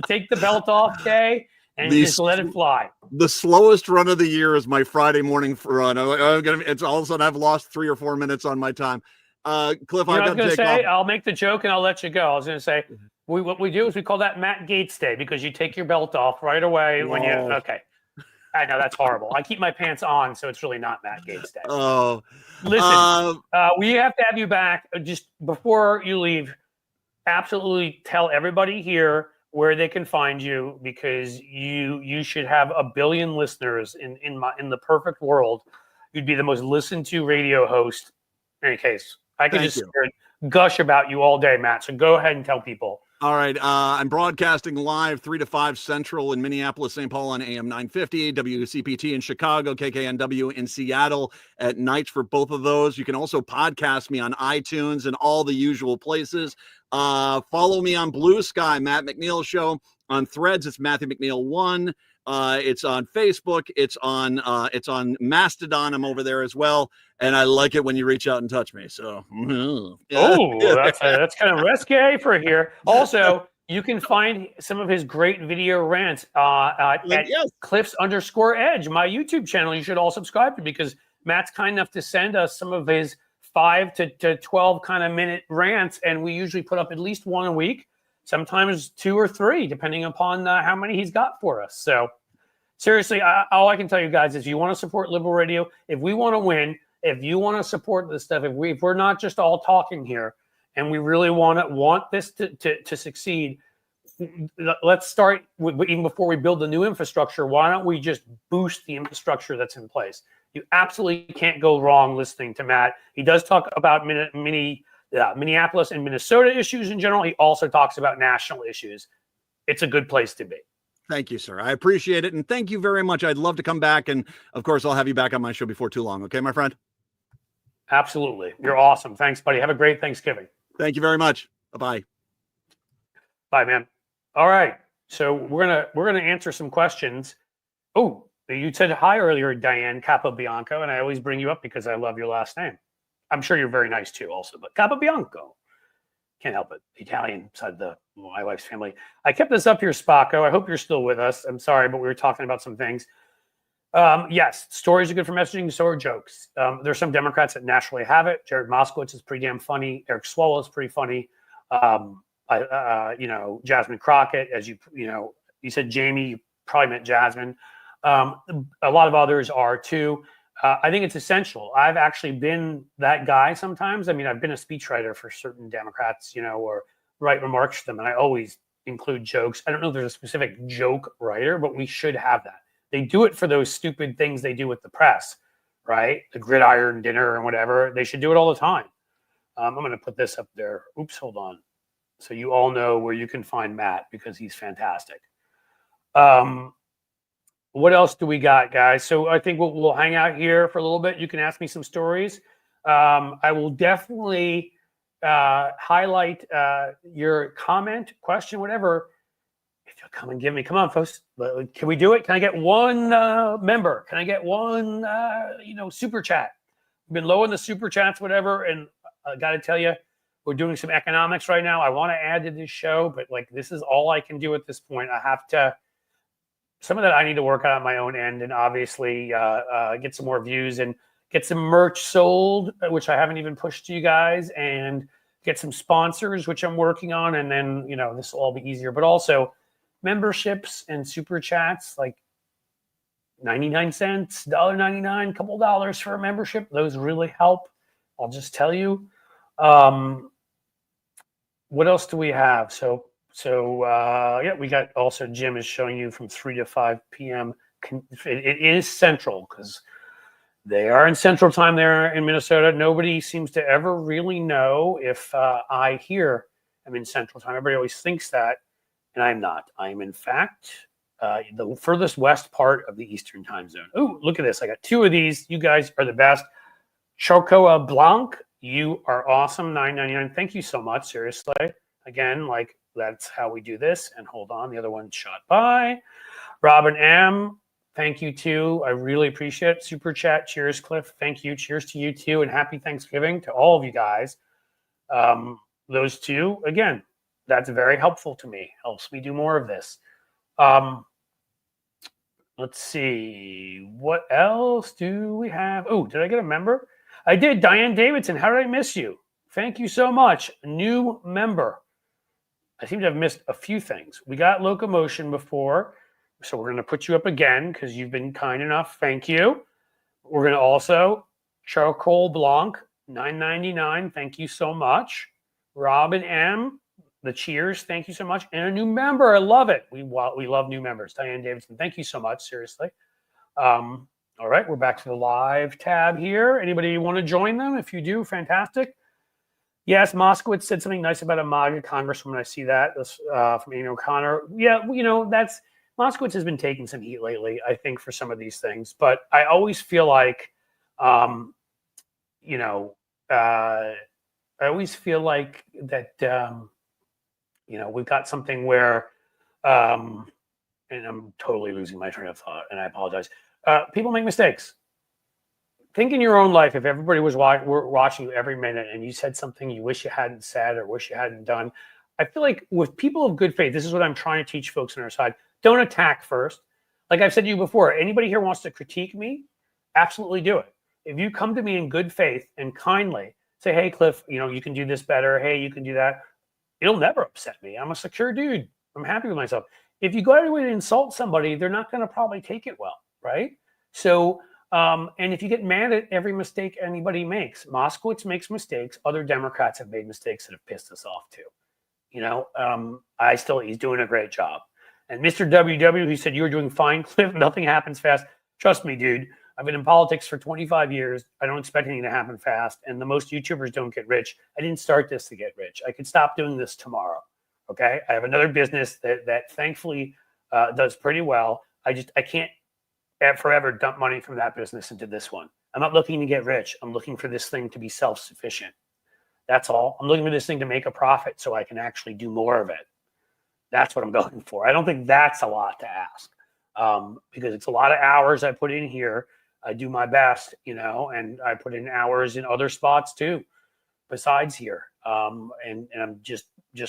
take the belt off day and just let it fly. The slowest run of the year is my Friday morning run. It's all of a sudden I've lost 3 or 4 minutes on my time. Cliff, I was going to say, I'll make the joke and I'll let you go. I was going to say, what we do is we call that Matt Gaetz Day, because you take your belt off right away when you, okay. I know that's horrible. I keep my pants on, so it's really not Matt Gaetz Day. Oh, listen, we have to have you back. Just before you leave, absolutely tell everybody here where they can find you, because you should have 1 billion listeners in the perfect world. You'd be the most listened to radio host. In any case, I could just gush about you all day, Matt. So go ahead and tell people. All right. I'm broadcasting live 3 to 5 Central in Minneapolis, St. Paul on AM 950, WCPT in Chicago, KKNW in Seattle at nights for both of those. You can also podcast me on iTunes and all the usual places. Follow me on Blue Sky, Matt McNeil Show. On Threads, it's Matthew McNeil 1. It's on Facebook. It's on Mastodon. I'm over there as well. And I like it when you reach out and touch me. So, that's kind of risque for here. Also, you can find some of his great video rants at Cliffs_Edge, my YouTube channel. You should all subscribe to, because Matt's kind enough to send us some of his 5 to 12 kind of minute rants, and we usually put up at least one a week. Sometimes 2 or 3, depending upon how many he's got for us. So, seriously, all I can tell you guys is, you want to support Liberal Radio. If we want to win, if you want to support this stuff, if we're not just all talking here and we really want this to succeed, let's start with, even before we build the new infrastructure. Why don't we just boost the infrastructure that's in place? You absolutely can't go wrong listening to Matt. He does talk about Minneapolis and Minnesota issues in general. He also talks about national issues. It's a good place to be. Thank you, sir. I appreciate it. And thank you very much. I'd love to come back. And of course, I'll have you back on my show before too long. Okay, my friend? Absolutely. You're awesome. Thanks, buddy. Have a great Thanksgiving. Thank you very much. Bye-bye. Bye, man. All right. So we're gonna answer some questions. Oh, you said hi earlier, Diane Capobianco, and I always bring you up because I love your last name. I'm sure you're very nice too, also, but Capobianco. Can't help it. Italian side of my wife's family. I kept this up here, Spacco. I hope you're still with us. I'm sorry, but we were talking about some things. Yes, stories are good for messaging, so are jokes. There's some Democrats that naturally have it. Jared Moskowitz is pretty damn funny. Eric Swalwell is pretty funny. Jasmine Crockett, as you said, Jamie, you probably meant Jasmine. A lot of others are too. I think it's essential. I've actually been that guy sometimes. I mean, I've been a speechwriter for certain Democrats, or write remarks to them, and I always include jokes. I don't know if there's a specific joke writer, but we should have that. They do it for those stupid things they do with the press, right? The gridiron dinner and whatever. They should do it all the time. I'm going to put this up there. Oops, hold on. So you all know where you can find Matt because he's fantastic. What else do we got, guys? So I think we'll hang out here for a little bit. You can ask me some stories. I will definitely highlight your comment, question, whatever. If you'll come and give me, come on, folks. Can we do it? Can I get one member? Can I get one, super chat? We've been low in the super chats, whatever. And I got to tell you, we're doing some economics right now. I want to add to this show, but this is all I can do at this point. I have to. Some of that I need to work out on my own end, and obviously get some more views and get some merch sold, which I haven't even pushed to you guys, and get some sponsors, which I'm working on. And then, this will all be easier, but also memberships and super chats, like 99 cents, $1.99, a couple dollars for a membership. Those really help. I'll just tell you. What else do we have? So we got also Jim is showing you from 3 to 5 p.m. It is Central because they are in Central time there in Minnesota. Nobody seems to ever really know if I here am in Central time. Everybody always thinks that, and I'm not. I am, in fact, the furthest west part of the Eastern time zone. Oh, look at this. I got 2 of these. You guys are the best. Chocoa Blanc, you are awesome. $9.99. Thank you so much. Seriously. Again, that's how we do this. And hold on, the other one shot by. Robin M, thank you too. I really appreciate it. Super chat. Cheers, Cliff. Thank you. Cheers to you too. And happy Thanksgiving to all of you guys. Those two, again, that's very helpful to me. Helps me do more of this. Let's see. What else do we have? Oh, did I get a member? I did. Diane Davidson. How did I miss you? Thank you so much. New member. I seem to have missed a few things. We got Locomotion before, so we're going to put you up again because you've been kind enough. Thank you. We're going to also Charcoal Blanc, $9.99. Thank you so much. Robin M, the cheers. Thank you so much. And a new member. I love it. We love new members. Diane Davidson. Thank you so much. Seriously. All right, we're back to the live tab here. Anybody want to join them? If you do, fantastic. Yes, Moskowitz said something nice about a MAGA congresswoman. I see that. That's from Amy O'Connor. Yeah, that's Moskowitz has been taking some heat lately, I think, for some of these things. But I always feel like, I always feel like that, we've got something where, and I'm totally losing my train of thought, and I apologize. People make mistakes. Think in your own life, if everybody was watching you every minute and you said something you wish you hadn't said or wish you hadn't done, I feel like with people of good faith, this is what I'm trying to teach folks on our side. Don't attack first. Like I've said to you before, anybody here wants to critique me, absolutely do it. If you come to me in good faith and kindly say, hey, Cliff, you can do this better. Hey, you can do that. It'll never upset me. I'm a secure dude. I'm happy with myself. If you go out of your way to insult somebody, they're not going to probably take it well, right? So And if you get mad at every mistake anybody makes, Moskowitz makes mistakes. Other Democrats have made mistakes that have pissed us off too. He's doing a great job. And Mr. WW, who said, you're doing fine, Cliff, nothing happens fast. Trust me, dude. I've been in politics for 25 years. I don't expect anything to happen fast. And the most YouTubers don't get rich. I didn't start this to get rich. I could stop doing this tomorrow. Okay. I have another business that thankfully does pretty well. I can't forever dump money from that business into this one. I'm not looking to get rich. I'm looking for this thing to be self-sufficient. That's all. I'm looking for this thing to make a profit so I can actually do more of it. That's what I'm going for. I don't think that's a lot to ask because it's a lot of hours I put in here. I do my best, and I put in hours in other spots too, besides here. And I'm just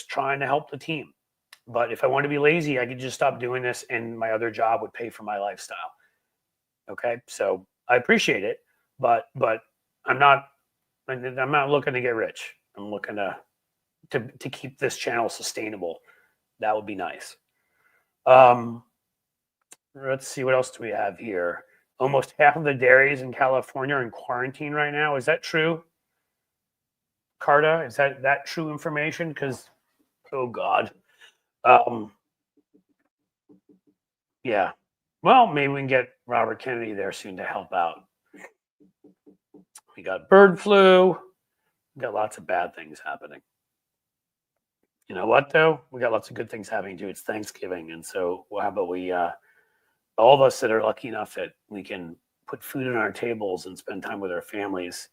trying to help the team. But if I want to be lazy, I could just stop doing this and my other job would pay for my lifestyle. Okay. So I appreciate it, but I'm not looking to get rich. I'm looking to keep this channel sustainable. That would be nice. Let's see, what else do we have here? Almost half of the dairies in California are in quarantine right now. Is that true? Carta, is that true information? Because, oh God. Yeah. Well, maybe we can get Robert Kennedy there soon to help out. We got bird flu. We got lots of bad things happening. You know what, though? We got lots of good things happening, too. It's Thanksgiving. And so how about we, all of us that are lucky enough that we can put food on our tables and spend time with our families,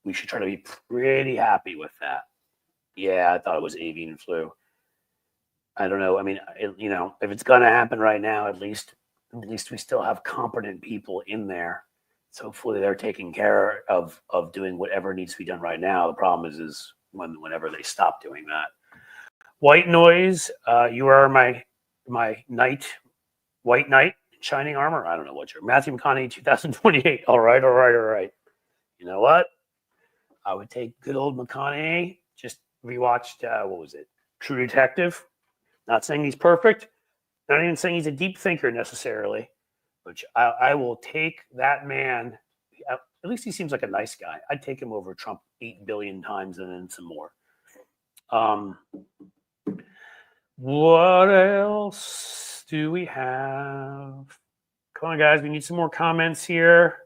we should try to be pretty happy with that. Yeah, I thought it was avian flu. I don't know. I mean, if it's going to happen right now, at least we still have competent people in there. So hopefully they're taking care of doing whatever needs to be done right now. The problem is whenever they stop doing that. White noise, you are my knight, white knight, shining armor. I don't know what you're. Matthew McConaughey, 2028. All right. You know what? I would take good old McConaughey. Just rewatched, what was it? True Detective. Not saying he's perfect. Not even saying he's a deep thinker necessarily. But I will take that man. At least he seems like a nice guy. I'd take him over Trump 8 billion times and then some more. What else do we have? Come on, guys. We need some more comments here.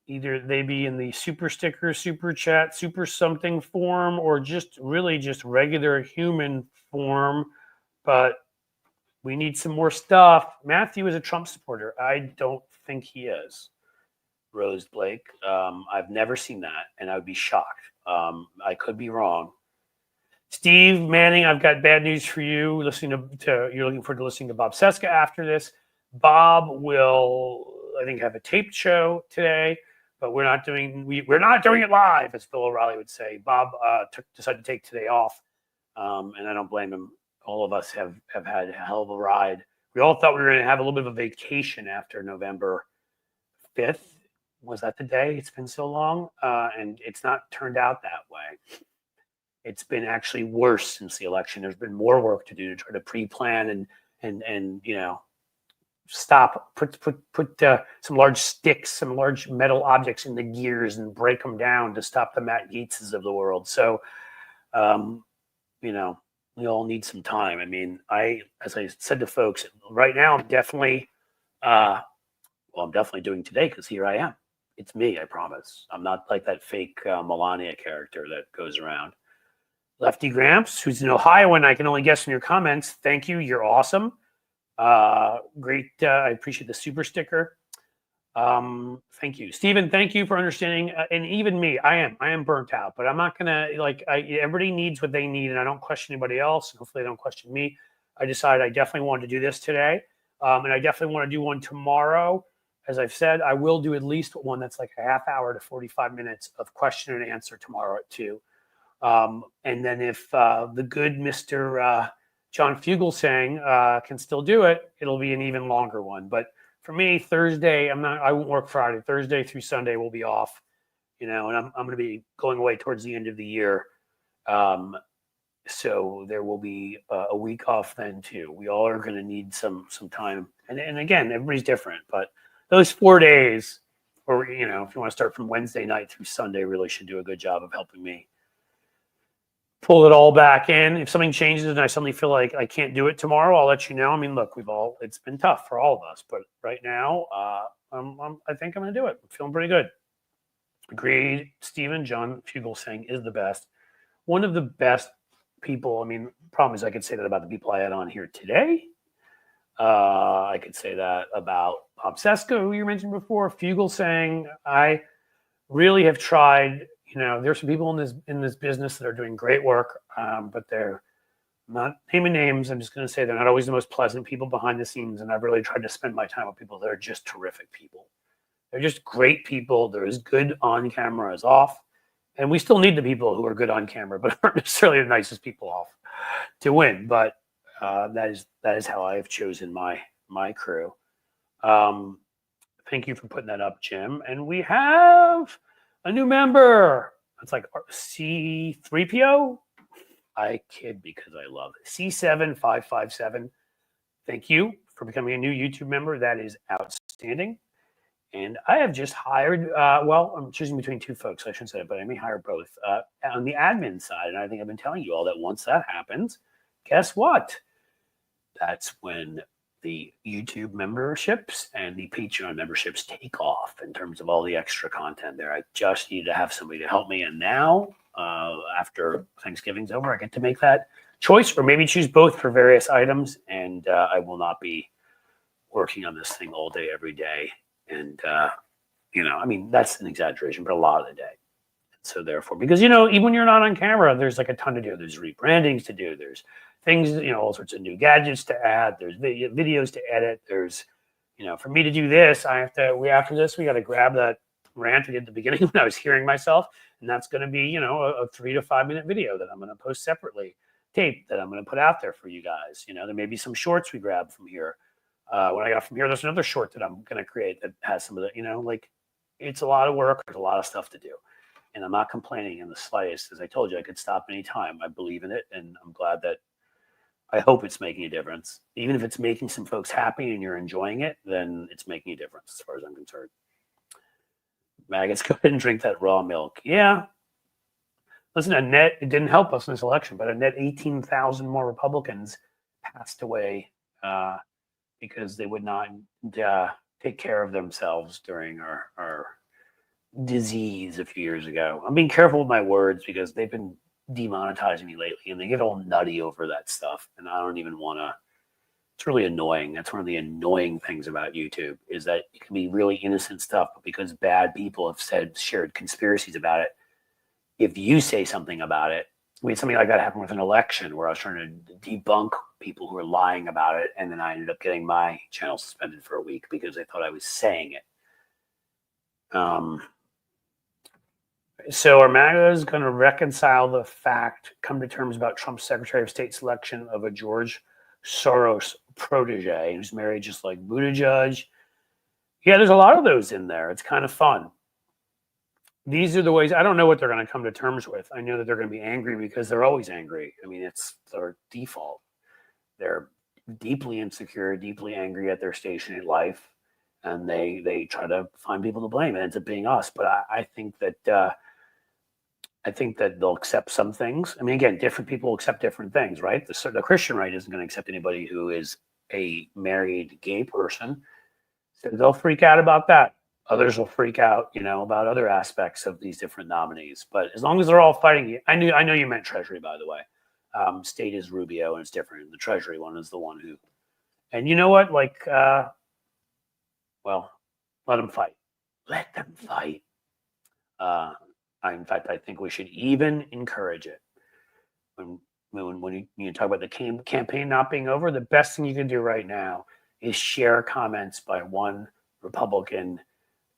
Either they be in the super sticker, super chat, super something form, or just regular human form. But we need some more stuff. Matthew is a Trump supporter. I don't think he is. Rose Blake. I've never seen that, and I would be shocked. I could be wrong. Steve Manning, I've got bad news for you. You're looking forward to listening to Bob Seska after this. Bob will, I think, have a taped show today, but we're not doing it live, as Bill O'Reilly would say. Bob decided to take today off, and I don't blame him. All of us have had a hell of a ride. We all thought we were going to have a little bit of a vacation after November 5th. Was that the day? It's been so long, and it's not turned out that way. It's been actually worse since the election. There's been more work to do to try to pre-plan and put some large sticks, some large metal objects in the gears and break them down to stop the Matt Gaetzes of the world. So, we all need some time. I mean, as I said to folks, right now I'm definitely doing today because here I am. It's me, I promise. I'm not like that fake Melania character that goes around. Lefty Gramps, who's in Ohio, and I can only guess from your comments. Thank you. You're awesome. Great. I appreciate the super sticker. Thank you. Stephen, thank you for understanding. And even me, I am burnt out, but I'm not going to everybody needs what they need, and I don't question anybody else. And hopefully they don't question me. I decided I definitely wanted to do this today. And I definitely want to do one tomorrow. As I've said, I will do at least one that's like a half hour to 45 minutes of question and answer tomorrow at 2. And then if the good Mr. John Fugelsang can still do it, it'll be an even longer one. But for me, Thursday, I won't work Friday. Thursday through Sunday will be off, and I'm going to be going away towards the end of the year. So there will be a week off then too. We all are going to need some time. And again, everybody's different, but those 4 days, or if you want to start from Wednesday night through Sunday, really should do a good job of helping me pull it all back in. If something changes and I suddenly feel like I can't do it tomorrow, I'll let you know. I mean, look, it's been tough for all of us, but right now, I think I'm going to do it. I'm feeling pretty good. Agreed. Stephen John Fugel saying is the best. One of the best people. I mean, problem is I could say that about the people I had on here today. I could say that about Bob Seska, who you mentioned before. Fugel saying, I really have tried. There's some people in this business that are doing great work, but they're not naming names. I'm just going to say they're not always the most pleasant people behind the scenes, and I've really tried to spend my time with people that are just terrific people. They're just great people. They're as good on camera as off, and we still need the people who are good on camera, but aren't necessarily the nicest people off to win. But that is how I have chosen my crew. Thank you for putting that up, Jim. And we have a new member. It's like C3PO. I kid because I love it. C7557. Thank you for becoming a new YouTube member. That is outstanding. And I have just hired, I'm choosing between two folks. I shouldn't say it, but I may hire both. On the admin side, and I think I've been telling you all that once that happens, guess what? That's when the YouTube memberships and the Patreon memberships take off in terms of all the extra content there. I just need to have somebody to help me. And now, after Thanksgiving's over, I get to make that choice or maybe choose both for various items. And I will not be working on this thing all day, every day. And, that's an exaggeration, but a lot of the day. So therefore, because, even when you're not on camera, there's like a ton to do. There's rebrandings to do. There's things, all sorts of new gadgets to add. There's videos to edit. There's, for me to do this, after this, we got to grab that rant I did at the beginning when I was hearing myself. And that's going to be, a 3 to 5 minute video that I'm going to post separately, tape that I'm going to put out there for you guys. There may be some shorts we grab from here. When I got from here, there's another short that I'm going to create that has some of the, it's a lot of work. There's a lot of stuff to do. And I'm not complaining in the slightest. As I told you, I could stop anytime. I believe in it. And I'm glad that I hope it's making a difference. Even if it's making some folks happy and you're enjoying it, then it's making a difference as far as I'm concerned. Maggots, go ahead and drink that raw milk. Yeah. Listen, it didn't help us in this election, but a net 18,000 more Republicans passed away because they would not take care of themselves during our disease a few years ago. I'm being careful with my words because they've been demonetizing me lately and they get all nutty over that stuff. And I don't even want to, it's really annoying. That's one of the annoying things about YouTube is that it can be really innocent stuff, but because bad people have shared conspiracies about it, if you say something about it, we had something like that happen with an election where I was trying to debunk people who were lying about it. And then I ended up getting my channel suspended for a week because they thought I was saying it. So are MAGAs going to reconcile the fact, come to terms about Trump's Secretary of State selection of a George Soros protege who's married just like Buttigieg? Yeah, there's a lot of those in there. It's kind of fun. These are the ways. I don't know what they're going to come to terms with. I know that they're going to be angry because they're always angry. I mean, it's their default. They're deeply insecure, deeply angry at their station in life, and they try to find people to blame. It ends up being us. But I think that they'll accept some things. I mean, again, different people accept different things, right? The Christian right isn't going to accept anybody who is a married gay person. So they'll freak out about that. Others will freak out, about other aspects of these different nominees. But as long as they're all fighting, I know you meant Treasury, by the way. State is Rubio, and it's different. The Treasury one is the one who, and you know what? Let them fight. Let them fight. In fact, I think we should even encourage it. When you talk about the campaign not being over, the best thing you can do right now is share comments by one Republican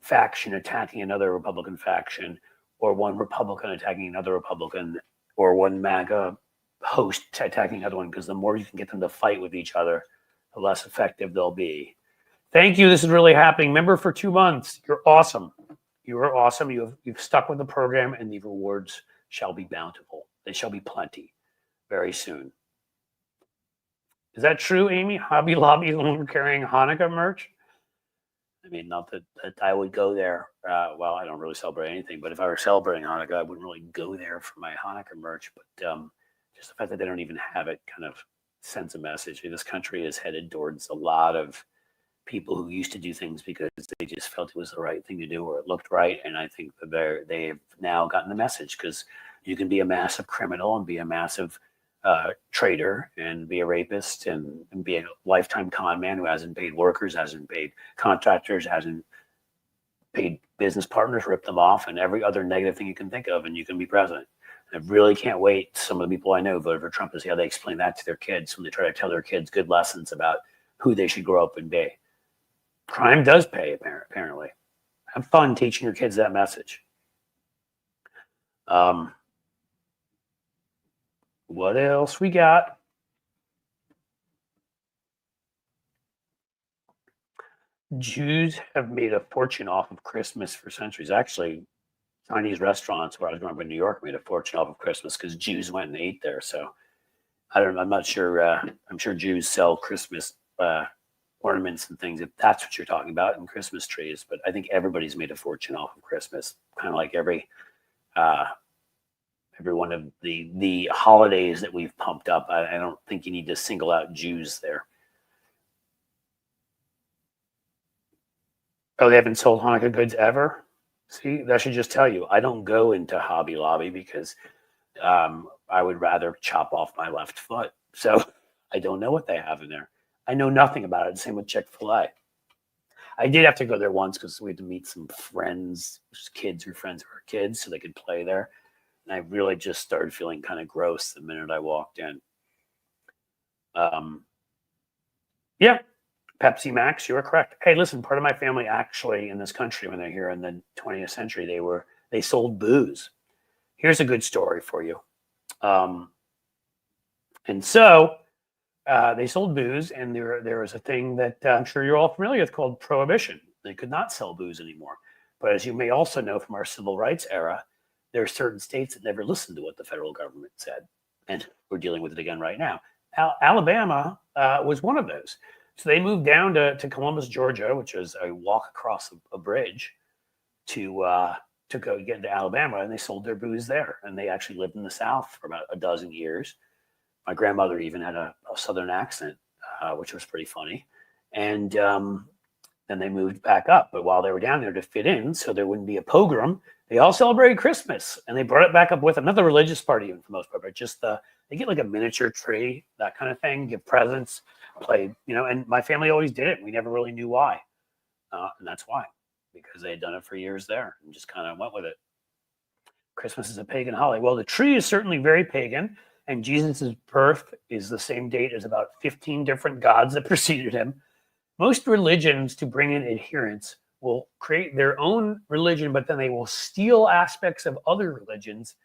faction attacking another Republican faction, or one Republican attacking another Republican, or one MAGA host attacking another one, because the more you can get them to fight with each other, the less effective they'll be. Thank you. This is really happening. Member for 2 months. You're awesome. You are awesome. You've stuck with the program, and the rewards shall be bountiful. They shall be plenty very soon. Is that true, Amy? Hobby Lobby is the one carrying Hanukkah merch? I mean, not that I would go there. Well, I don't really celebrate anything, but if I were celebrating Hanukkah, I wouldn't really go there for my Hanukkah merch. But just the fact that they don't even have it kind of sends a message. This country is headed towards a lot of people who used to do things because they just felt it was the right thing to do or it looked right. And I think that they've now gotten the message, because you can be a massive criminal and be a massive traitor and be a rapist and be a lifetime con man who hasn't paid workers, hasn't paid contractors, hasn't paid business partners, ripped them off, and every other negative thing you can think of, and you can be president. I really can't wait. Some of the people I know voted for Trump to see how they explain that to their kids when they try to tell their kids good lessons about who they should grow up and be. Crime does pay, apparently. Have fun teaching your kids that message. What else we got? Jews have made a fortune off of Christmas for centuries. Actually, Chinese restaurants where I was growing up in New York made a fortune off of Christmas because Jews went and ate there. So I'm not sure. I'm sure Jews sell Christmas ornaments and things, if that's what you're talking about, and Christmas trees. But I think everybody's made a fortune off of Christmas, kind of like every one of the holidays that we've pumped up. I don't think you need to single out Jews there. Oh, they haven't sold Hanukkah goods ever? See, that should just tell you. I don't go into Hobby Lobby because I would rather chop off my left foot. So I don't know what they have in there. I know nothing about it. Same with Chick-fil-A. I did have to go there once because we had to meet some friends, kids who were friends of our kids, so they could play there. And I really just started feeling kind of gross the minute I walked in. Yeah, Pepsi Max, you are correct. Hey, listen, part of my family actually in this country, when they're here in the 20th century, they sold booze. Here's a good story for you. And so they sold booze, and there was a thing that I'm sure you're all familiar with called prohibition. They could not sell booze anymore. But as you may also know from our civil rights era, there are certain states that never listened to what the federal government said. And we're dealing with it again right now. Alabama was one of those. So they moved down to Columbus, Georgia, which is a walk across a bridge to go get into Alabama, and they sold their booze there. And they actually lived in the South for about a dozen years. My grandmother even had a Southern accent, which was pretty funny. And then they moved back up. But while they were down there to fit in, so there wouldn't be a pogrom, they all celebrated Christmas. And they brought it back up with another religious party, even for the most part. But just they get like a miniature tree, that kind of thing, give presents, play, and my family always did it. We never really knew why. And that's why, because they had done it for years there and just kind of went with it. Christmas is a pagan holiday. Well, the tree is certainly very pagan. And Jesus' birth is the same date as about 15 different gods that preceded him. Most religions, to bring in adherents, will create their own religion, but then they will steal aspects of other religions.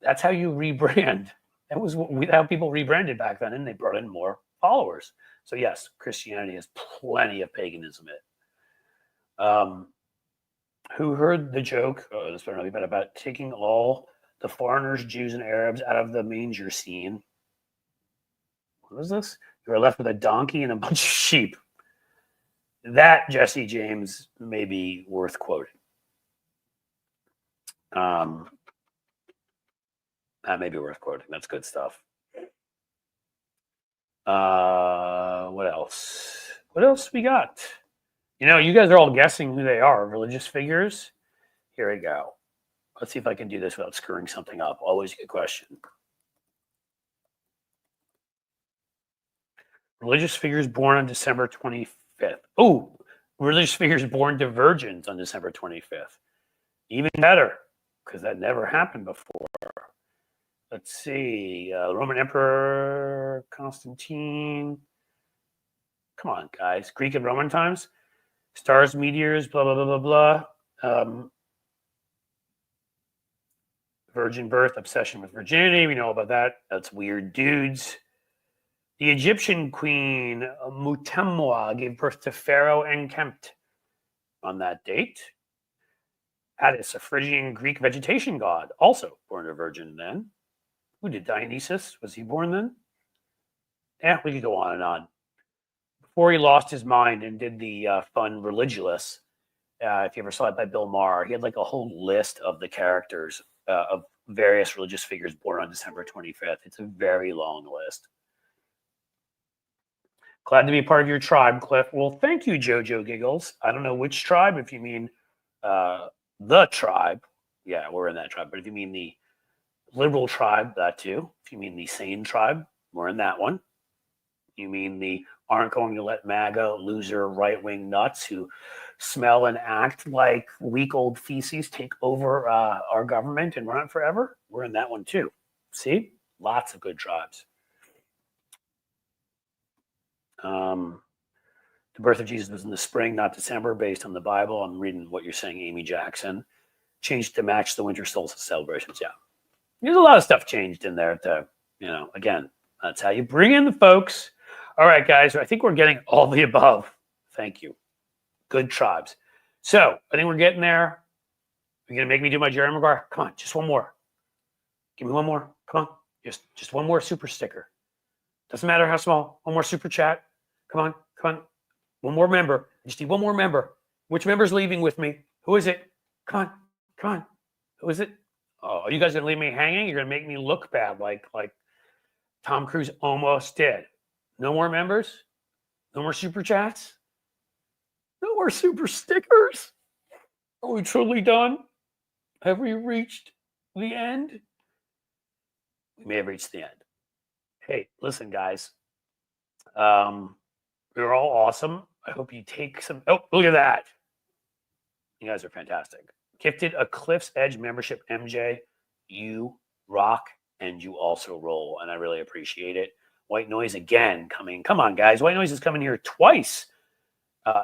That's how you rebrand. That was how people rebranded back then, and they brought in more followers. So yes, Christianity has plenty of paganism in it. Who heard the joke? Oh, this better not be bad, about taking all the foreigners, Jews, and Arabs out of the manger scene. What was this? You are left with a donkey and a bunch of sheep. That, Jesse James, may be worth quoting. That may be worth quoting. That's good stuff. What else? What else we got? You guys are all guessing who they are. Religious figures. Here we go. Let's see if I can do this without screwing something up. Always a good question. Religious figures born on December 25th. Oh, religious figures born to virgins on December 25th. Even better, because that never happened before. Let's see. Roman Emperor Constantine. Come on, guys. Greek and Roman times. Stars, meteors, blah, blah, blah, blah, blah. Virgin birth, obsession with virginity. We know about that. That's weird dudes. The Egyptian queen Mutemwa gave birth to Pharaoh Enkempt on that date. Attis, a Phrygian Greek vegetation god, also born a virgin then. Who did Dionysus? Was he born then? Yeah, we could go on and on. before he lost his mind and did the fun Religulous. If you ever saw it by Bill Maher, he had like a whole list of the characters of various religious figures born on December 25th. It's a very long list. Glad to be part of your tribe, Cliff. Well, thank you, Jojo Giggles. I don't know which tribe, if you mean the tribe. Yeah, we're in that tribe. But if you mean the liberal tribe, that too. If you mean the sane tribe, we're in that one. You mean the aren't going to let MAGA loser right-wing nuts who smell and act like weak old feces take over our government and run it forever? We're in that one too. See? Lots of good tribes. The birth of Jesus was in the spring, not December, based on the Bible. I'm reading what you're saying, Amy Jackson. Changed to match the winter solstice celebrations. Yeah. There's a lot of stuff changed in there to, again, that's how you bring in the folks. All right, guys, I think we're getting all the above. Thank you. Good tribes. So I think we're getting there. You're going to make me do my Jerry Maguire? Come on, just one more. Give me one more. Come on. Just one more super sticker. Doesn't matter how small. One more super chat. Come on. One more member. I just need one more member. Which member's leaving with me? Who is it? Come on. Who is it? Oh, are you guys going to leave me hanging? You're going to make me look bad like Tom Cruise almost did. No more members? No more super chats? No more super stickers? Are we truly done? Have we reached the end? We may have reached the end. Hey, listen, guys. You're all awesome. I hope you take some. Oh, look at that. You guys are fantastic. Gifted a Cliff's Edge membership, MJ. You rock and you also roll, and I really appreciate it. White Noise again coming. Come on, guys. White Noise is coming here twice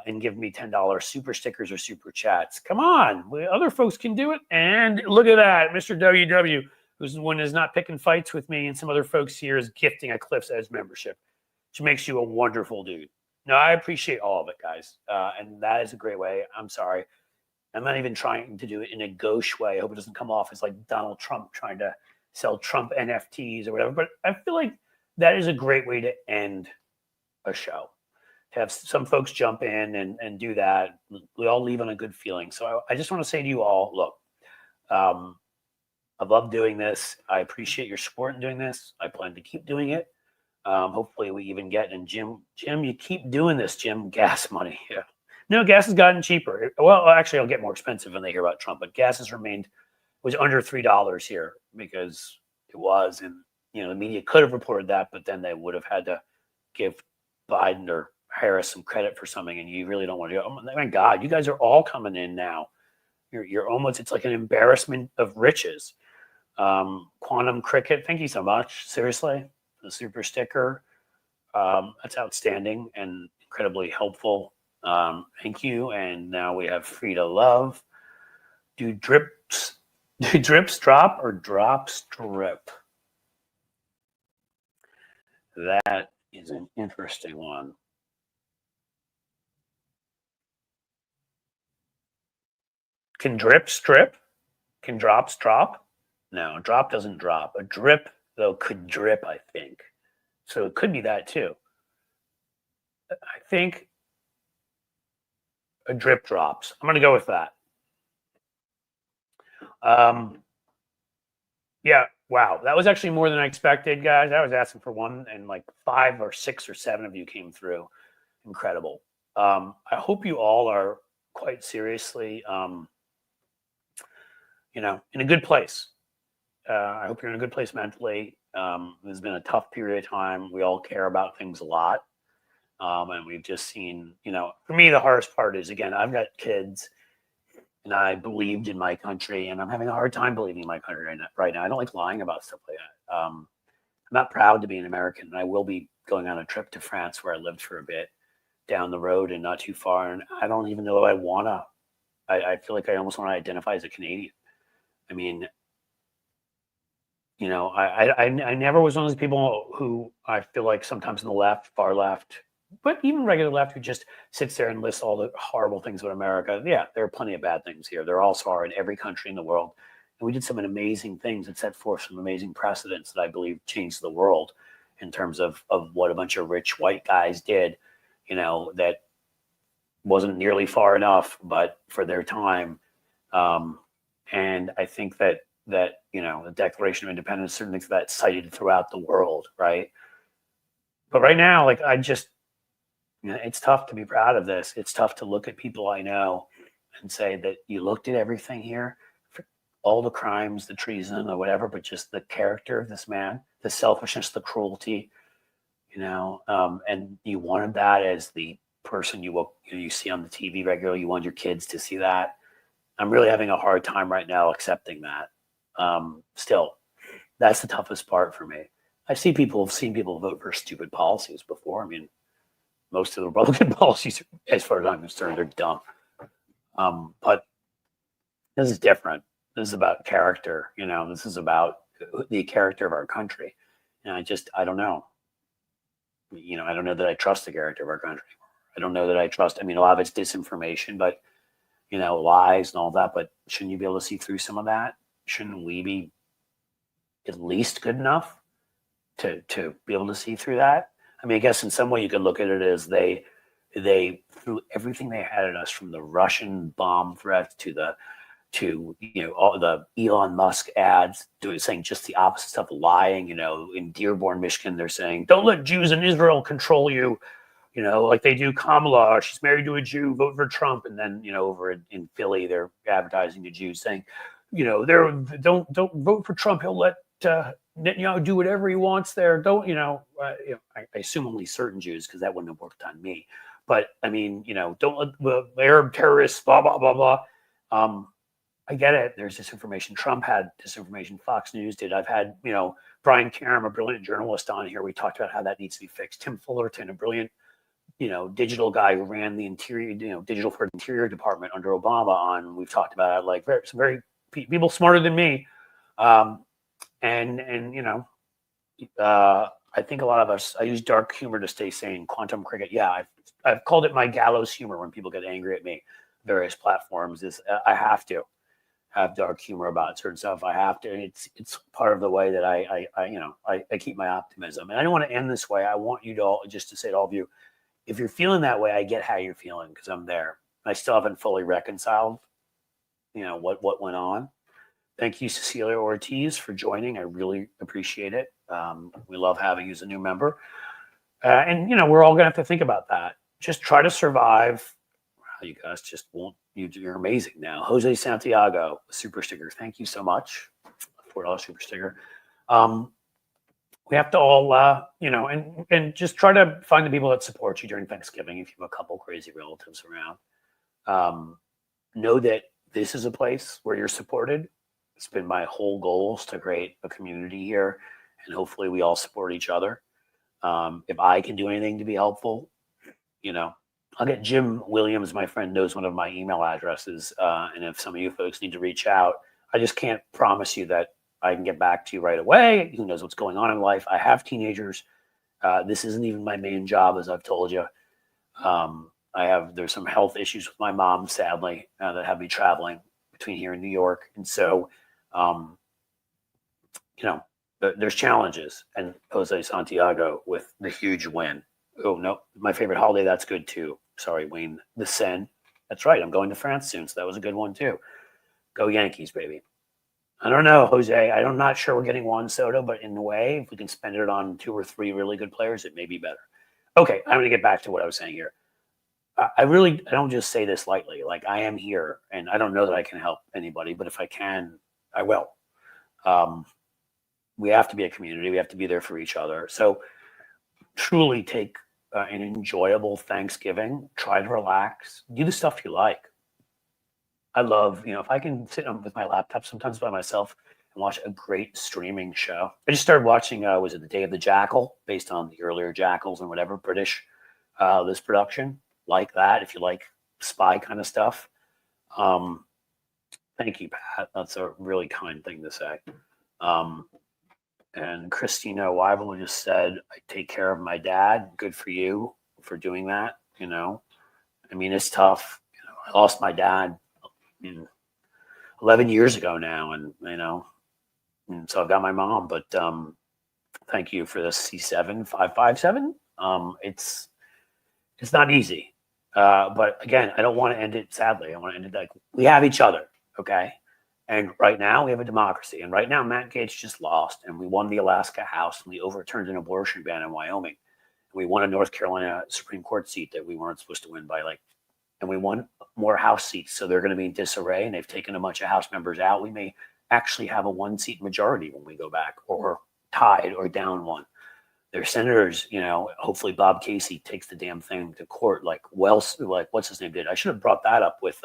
and give me $10 super stickers or super chats. Come on. Other folks can do it. And look at that. Mr. WW, who's the one who's not picking fights with me and some other folks here, is gifting a Cliff's Edge membership, which makes you a wonderful dude. No, I appreciate all of it, guys. And that is a great way. I'm sorry. I'm not even trying to do it in a gauche way. I hope it doesn't come off as like Donald Trump trying to sell Trump NFTs or whatever. But I feel like that is a great way to end a show. To have some folks jump in and do that. We all leave on a good feeling. So I just want to say to you all, look, I love doing this. I appreciate your support in doing this. I plan to keep doing it. Hopefully we even get, and Jim, you keep doing this, Jim, gas money. Yeah. No, gas has gotten cheaper. Well, actually, it'll get more expensive when they hear about Trump, but gas has was under $3 here because it was. And, the media could have reported that, but then they would have had to give Biden or Harris some credit for something. And you really don't want to go, oh my God, you guys are all coming in now. You're almost, it's like an embarrassment of riches. Quantum Cricket, thank you so much. Seriously, the super sticker. That's outstanding and incredibly helpful. Thank you. And now we have Frida Love. Do drips drop or drops drip? That is an interesting one. Can drips drip? Can drops drop? No, drop doesn't drop. A drip, though, could drip, I think. So it could be that too. I think a drip drops. I'm going to go with that. Yeah, wow. That was actually more than I expected, guys. I was asking for one, and like 5 or 6 or 7 of you came through. Incredible. I hope you all are quite seriously, in a good place. I hope you're in a good place mentally. It's been a tough period of time. We all care about things a lot. And we've just seen, for me, the hardest part is, again, I've got kids and I believed in my country and I'm having a hard time believing in my country right now. I don't like lying about stuff like that. I'm not proud to be an American, and I will be going on a trip to France where I lived for a bit down the road and not too far. And I don't even know if I want to. I feel like I almost want to identify as a Canadian. I mean, I never was one of those people who I feel like sometimes in the left, far left, but even regular left, who just sits there and lists all the horrible things about America. Yeah, there are plenty of bad things here. There also are in every country in the world. And we did some amazing things that set forth some amazing precedents that I believe changed the world in terms of what a bunch of rich white guys did that wasn't nearly far enough, but for their time. And I think that the Declaration of Independence, certain things that cited throughout the world, right? But right now, like it's tough to be proud of this. It's tough to look at people I know and say that you looked at everything here, for all the crimes, the treason, or whatever, but just the character of this man, the selfishness, the cruelty, and you wanted that as the person you see on the TV regularly. You want your kids to see that. I'm really having a hard time right now accepting that. Still, that's the toughest part for me. I've seen people vote for stupid policies before. I mean, most of the Republican policies, as far as I'm concerned, are dumb. But this is different. This is about character. This is about the character of our country. And I don't know. I don't know that I trust the character of our country. I don't know that I trust. I mean, a lot of it's disinformation, but lies and all that. But shouldn't you be able to see through some of that? Shouldn't we be at least good enough to be able to see through that? I mean, I guess in some way you could look at it as they threw everything they had at us, from the Russian bomb threat to all the Elon Musk ads saying just the opposite stuff, lying. In Dearborn, Michigan, they're saying, don't let Jews in Israel control you. Like they do Kamala, she's married to a Jew, vote for Trump. And then, over in Philly, they're advertising to Jews saying, don't vote for Trump. He'll let Netanyahu do whatever he wants there. Don't, I assume only certain Jews, because that wouldn't have worked on me. But I mean, don't let the Arab terrorists, blah, blah, blah, blah. I get it. There's disinformation. Trump had disinformation. Fox News did. I've had, Brian Karam, a brilliant journalist, on here. We talked about how that needs to be fixed. Tim Fullerton, a brilliant, digital guy who ran the interior, digital for interior department under Obama. We've talked about it, like some very people smarter than me. I think a lot of us, I use dark humor to stay sane. Quantum cricket. Yeah. I've called it my gallows humor when people get angry at me. Various platforms is I have to have dark humor about certain stuff. I have to. It's part of the way that I keep my optimism. And I don't want to end this way. I want you to all, just to say to all of you, if you're feeling that way, I get how you're feeling, because I'm there. I still haven't fully reconciled, what went on. Thank you, Cecilia Ortiz, for joining. I really appreciate it. We love having you as a new member. And we're all gonna have to think about that. Just try to survive. You guys just won't. You're amazing now. Jose Santiago, super sticker. Thank you so much. $4 super sticker. We have to all, and just try to find the people that support you during Thanksgiving. If you have a couple crazy relatives around, know that this is a place where you're supported. It's been my whole goal is to create a community here, and hopefully we all support each other. If I can do anything to be helpful, I'll get Jim Williams, my friend, knows one of my email addresses. And if some of you folks need to reach out, I just can't promise you that I can get back to you right away. Who knows what's going on in life? I have teenagers. This isn't even my main job, as I've told you. There's some health issues with my mom, sadly, that have me traveling between here and New York. And so, there's challenges. And Jose Santiago with the huge win. Oh, no, my favorite holiday, that's good too. Sorry, Wayne. The Seine. That's right. I'm going to France soon, so that was a good one too. Go Yankees, baby. I don't know, Jose. I'm not sure we're getting Juan Soto, but in a way, if we can spend it on 2 or 3 really good players, it may be better. Okay, I'm going to get back to what I was saying here. I don't just say this lightly. Like, I am here, and I don't know that I can help anybody, but if I can, I will. We have to be a community. We have to be there for each other. So truly take an enjoyable Thanksgiving. Try to relax. Do the stuff you like. I love, if I can sit with my laptop sometimes by myself and watch a great streaming show. I just started watching, was it The Day of the Jackal, based on the earlier Jackals and whatever, British, this production. Like that, if you like spy kind of stuff. Thank you, Pat. That's a really kind thing to say. And Christina Weivel just said, I take care of my dad. Good for you for doing that. I mean, it's tough. I lost my dad 11 years ago now. And so I've got my mom, but thank you for the C7557. It's not easy. But again, I don't want to end it sadly. I want to end it like we have each other, okay? And right now we have a democracy. And right now Matt Gaetz just lost, and we won the Alaska House, and we overturned an abortion ban in Wyoming. And we won a North Carolina Supreme Court seat that we weren't supposed to win by and we won more House seats. So they're going to be in disarray, and they've taken a bunch of House members out. We may actually have a 1-seat majority when we go back, or tied or down one. Their senators, hopefully Bob Casey takes the damn thing to court like what's his name did. I should have brought that up with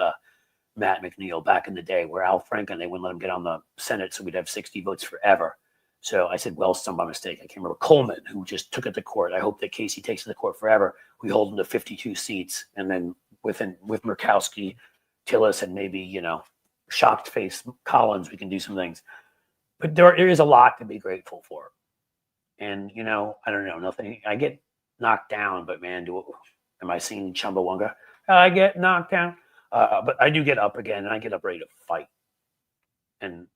Matt McNeil back in the day, where Al Franken, they wouldn't let him get on the Senate, so we'd have 60 votes forever. So I said Wellstone by mistake. I can't remember Coleman, who just took it to court. I hope that Casey takes it to court forever. We hold him to 52 seats, and then with Murkowski, Tillis, and maybe shocked face Collins, we can do some things. But there is a lot to be grateful for. And I don't know, nothing. I get knocked down, but man, am I singing Chumbawanga? I get knocked down. But I do get up again, and I get up ready to fight. And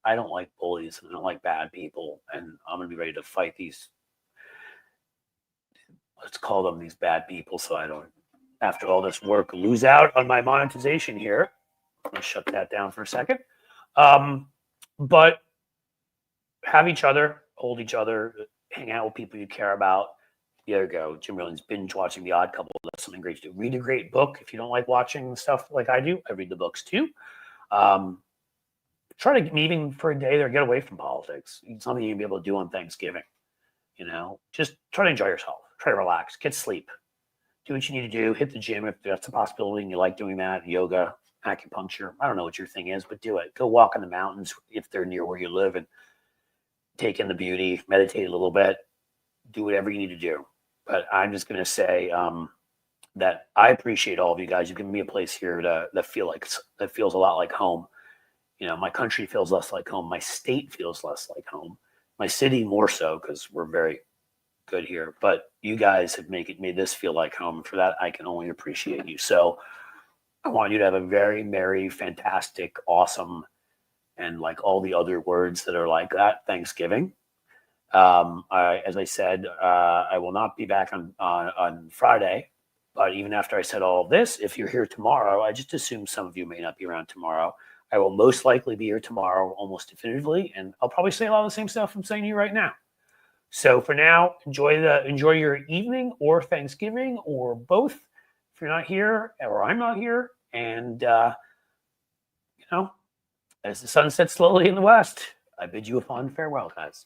I don't like bullies, and I don't like bad people, and I'm gonna be ready to fight these. Let's call them these bad people, so I don't, after all this work, lose out on my monetization here. I'm gonna shut that down for a second. But have each other, hold each other, hang out with people you care about. There you go. Jim Rowland's binge watching The Odd Couple. That's something great to do. Read a great book. If you don't like watching stuff like I do, I read the books too. Try to, even for a day there, get away from politics. It's something you'll be able to do on Thanksgiving. Just try to enjoy yourself. Try to relax. Get sleep. Do what you need to do. Hit the gym if that's a possibility and you like doing that. Yoga, acupuncture. I don't know what your thing is, but do it. Go walk in the mountains if they're near where you live and take in the beauty. Meditate a little bit. Do whatever you need to do. But I'm just going to say that I appreciate all of you guys. You've given me a place here that feels a lot like home. My country feels less like home. My state feels less like home. My city more so, because we're very good here. But you guys have made this feel like home. For that, I can only appreciate you. So I want you to have a very merry, fantastic, awesome, and like all the other words that are like that, Thanksgiving. As I said, I will not be back on Friday, but even after I said all of this, if you're here tomorrow, I just assume some of you may not be around tomorrow. I will most likely be here tomorrow, almost definitively, and I'll probably say a lot of the same stuff I'm saying to you right now. So for now, enjoy your evening or Thanksgiving or both. If you're not here or I'm not here, and as the sun sets slowly in the west, I bid you a fond farewell, guys.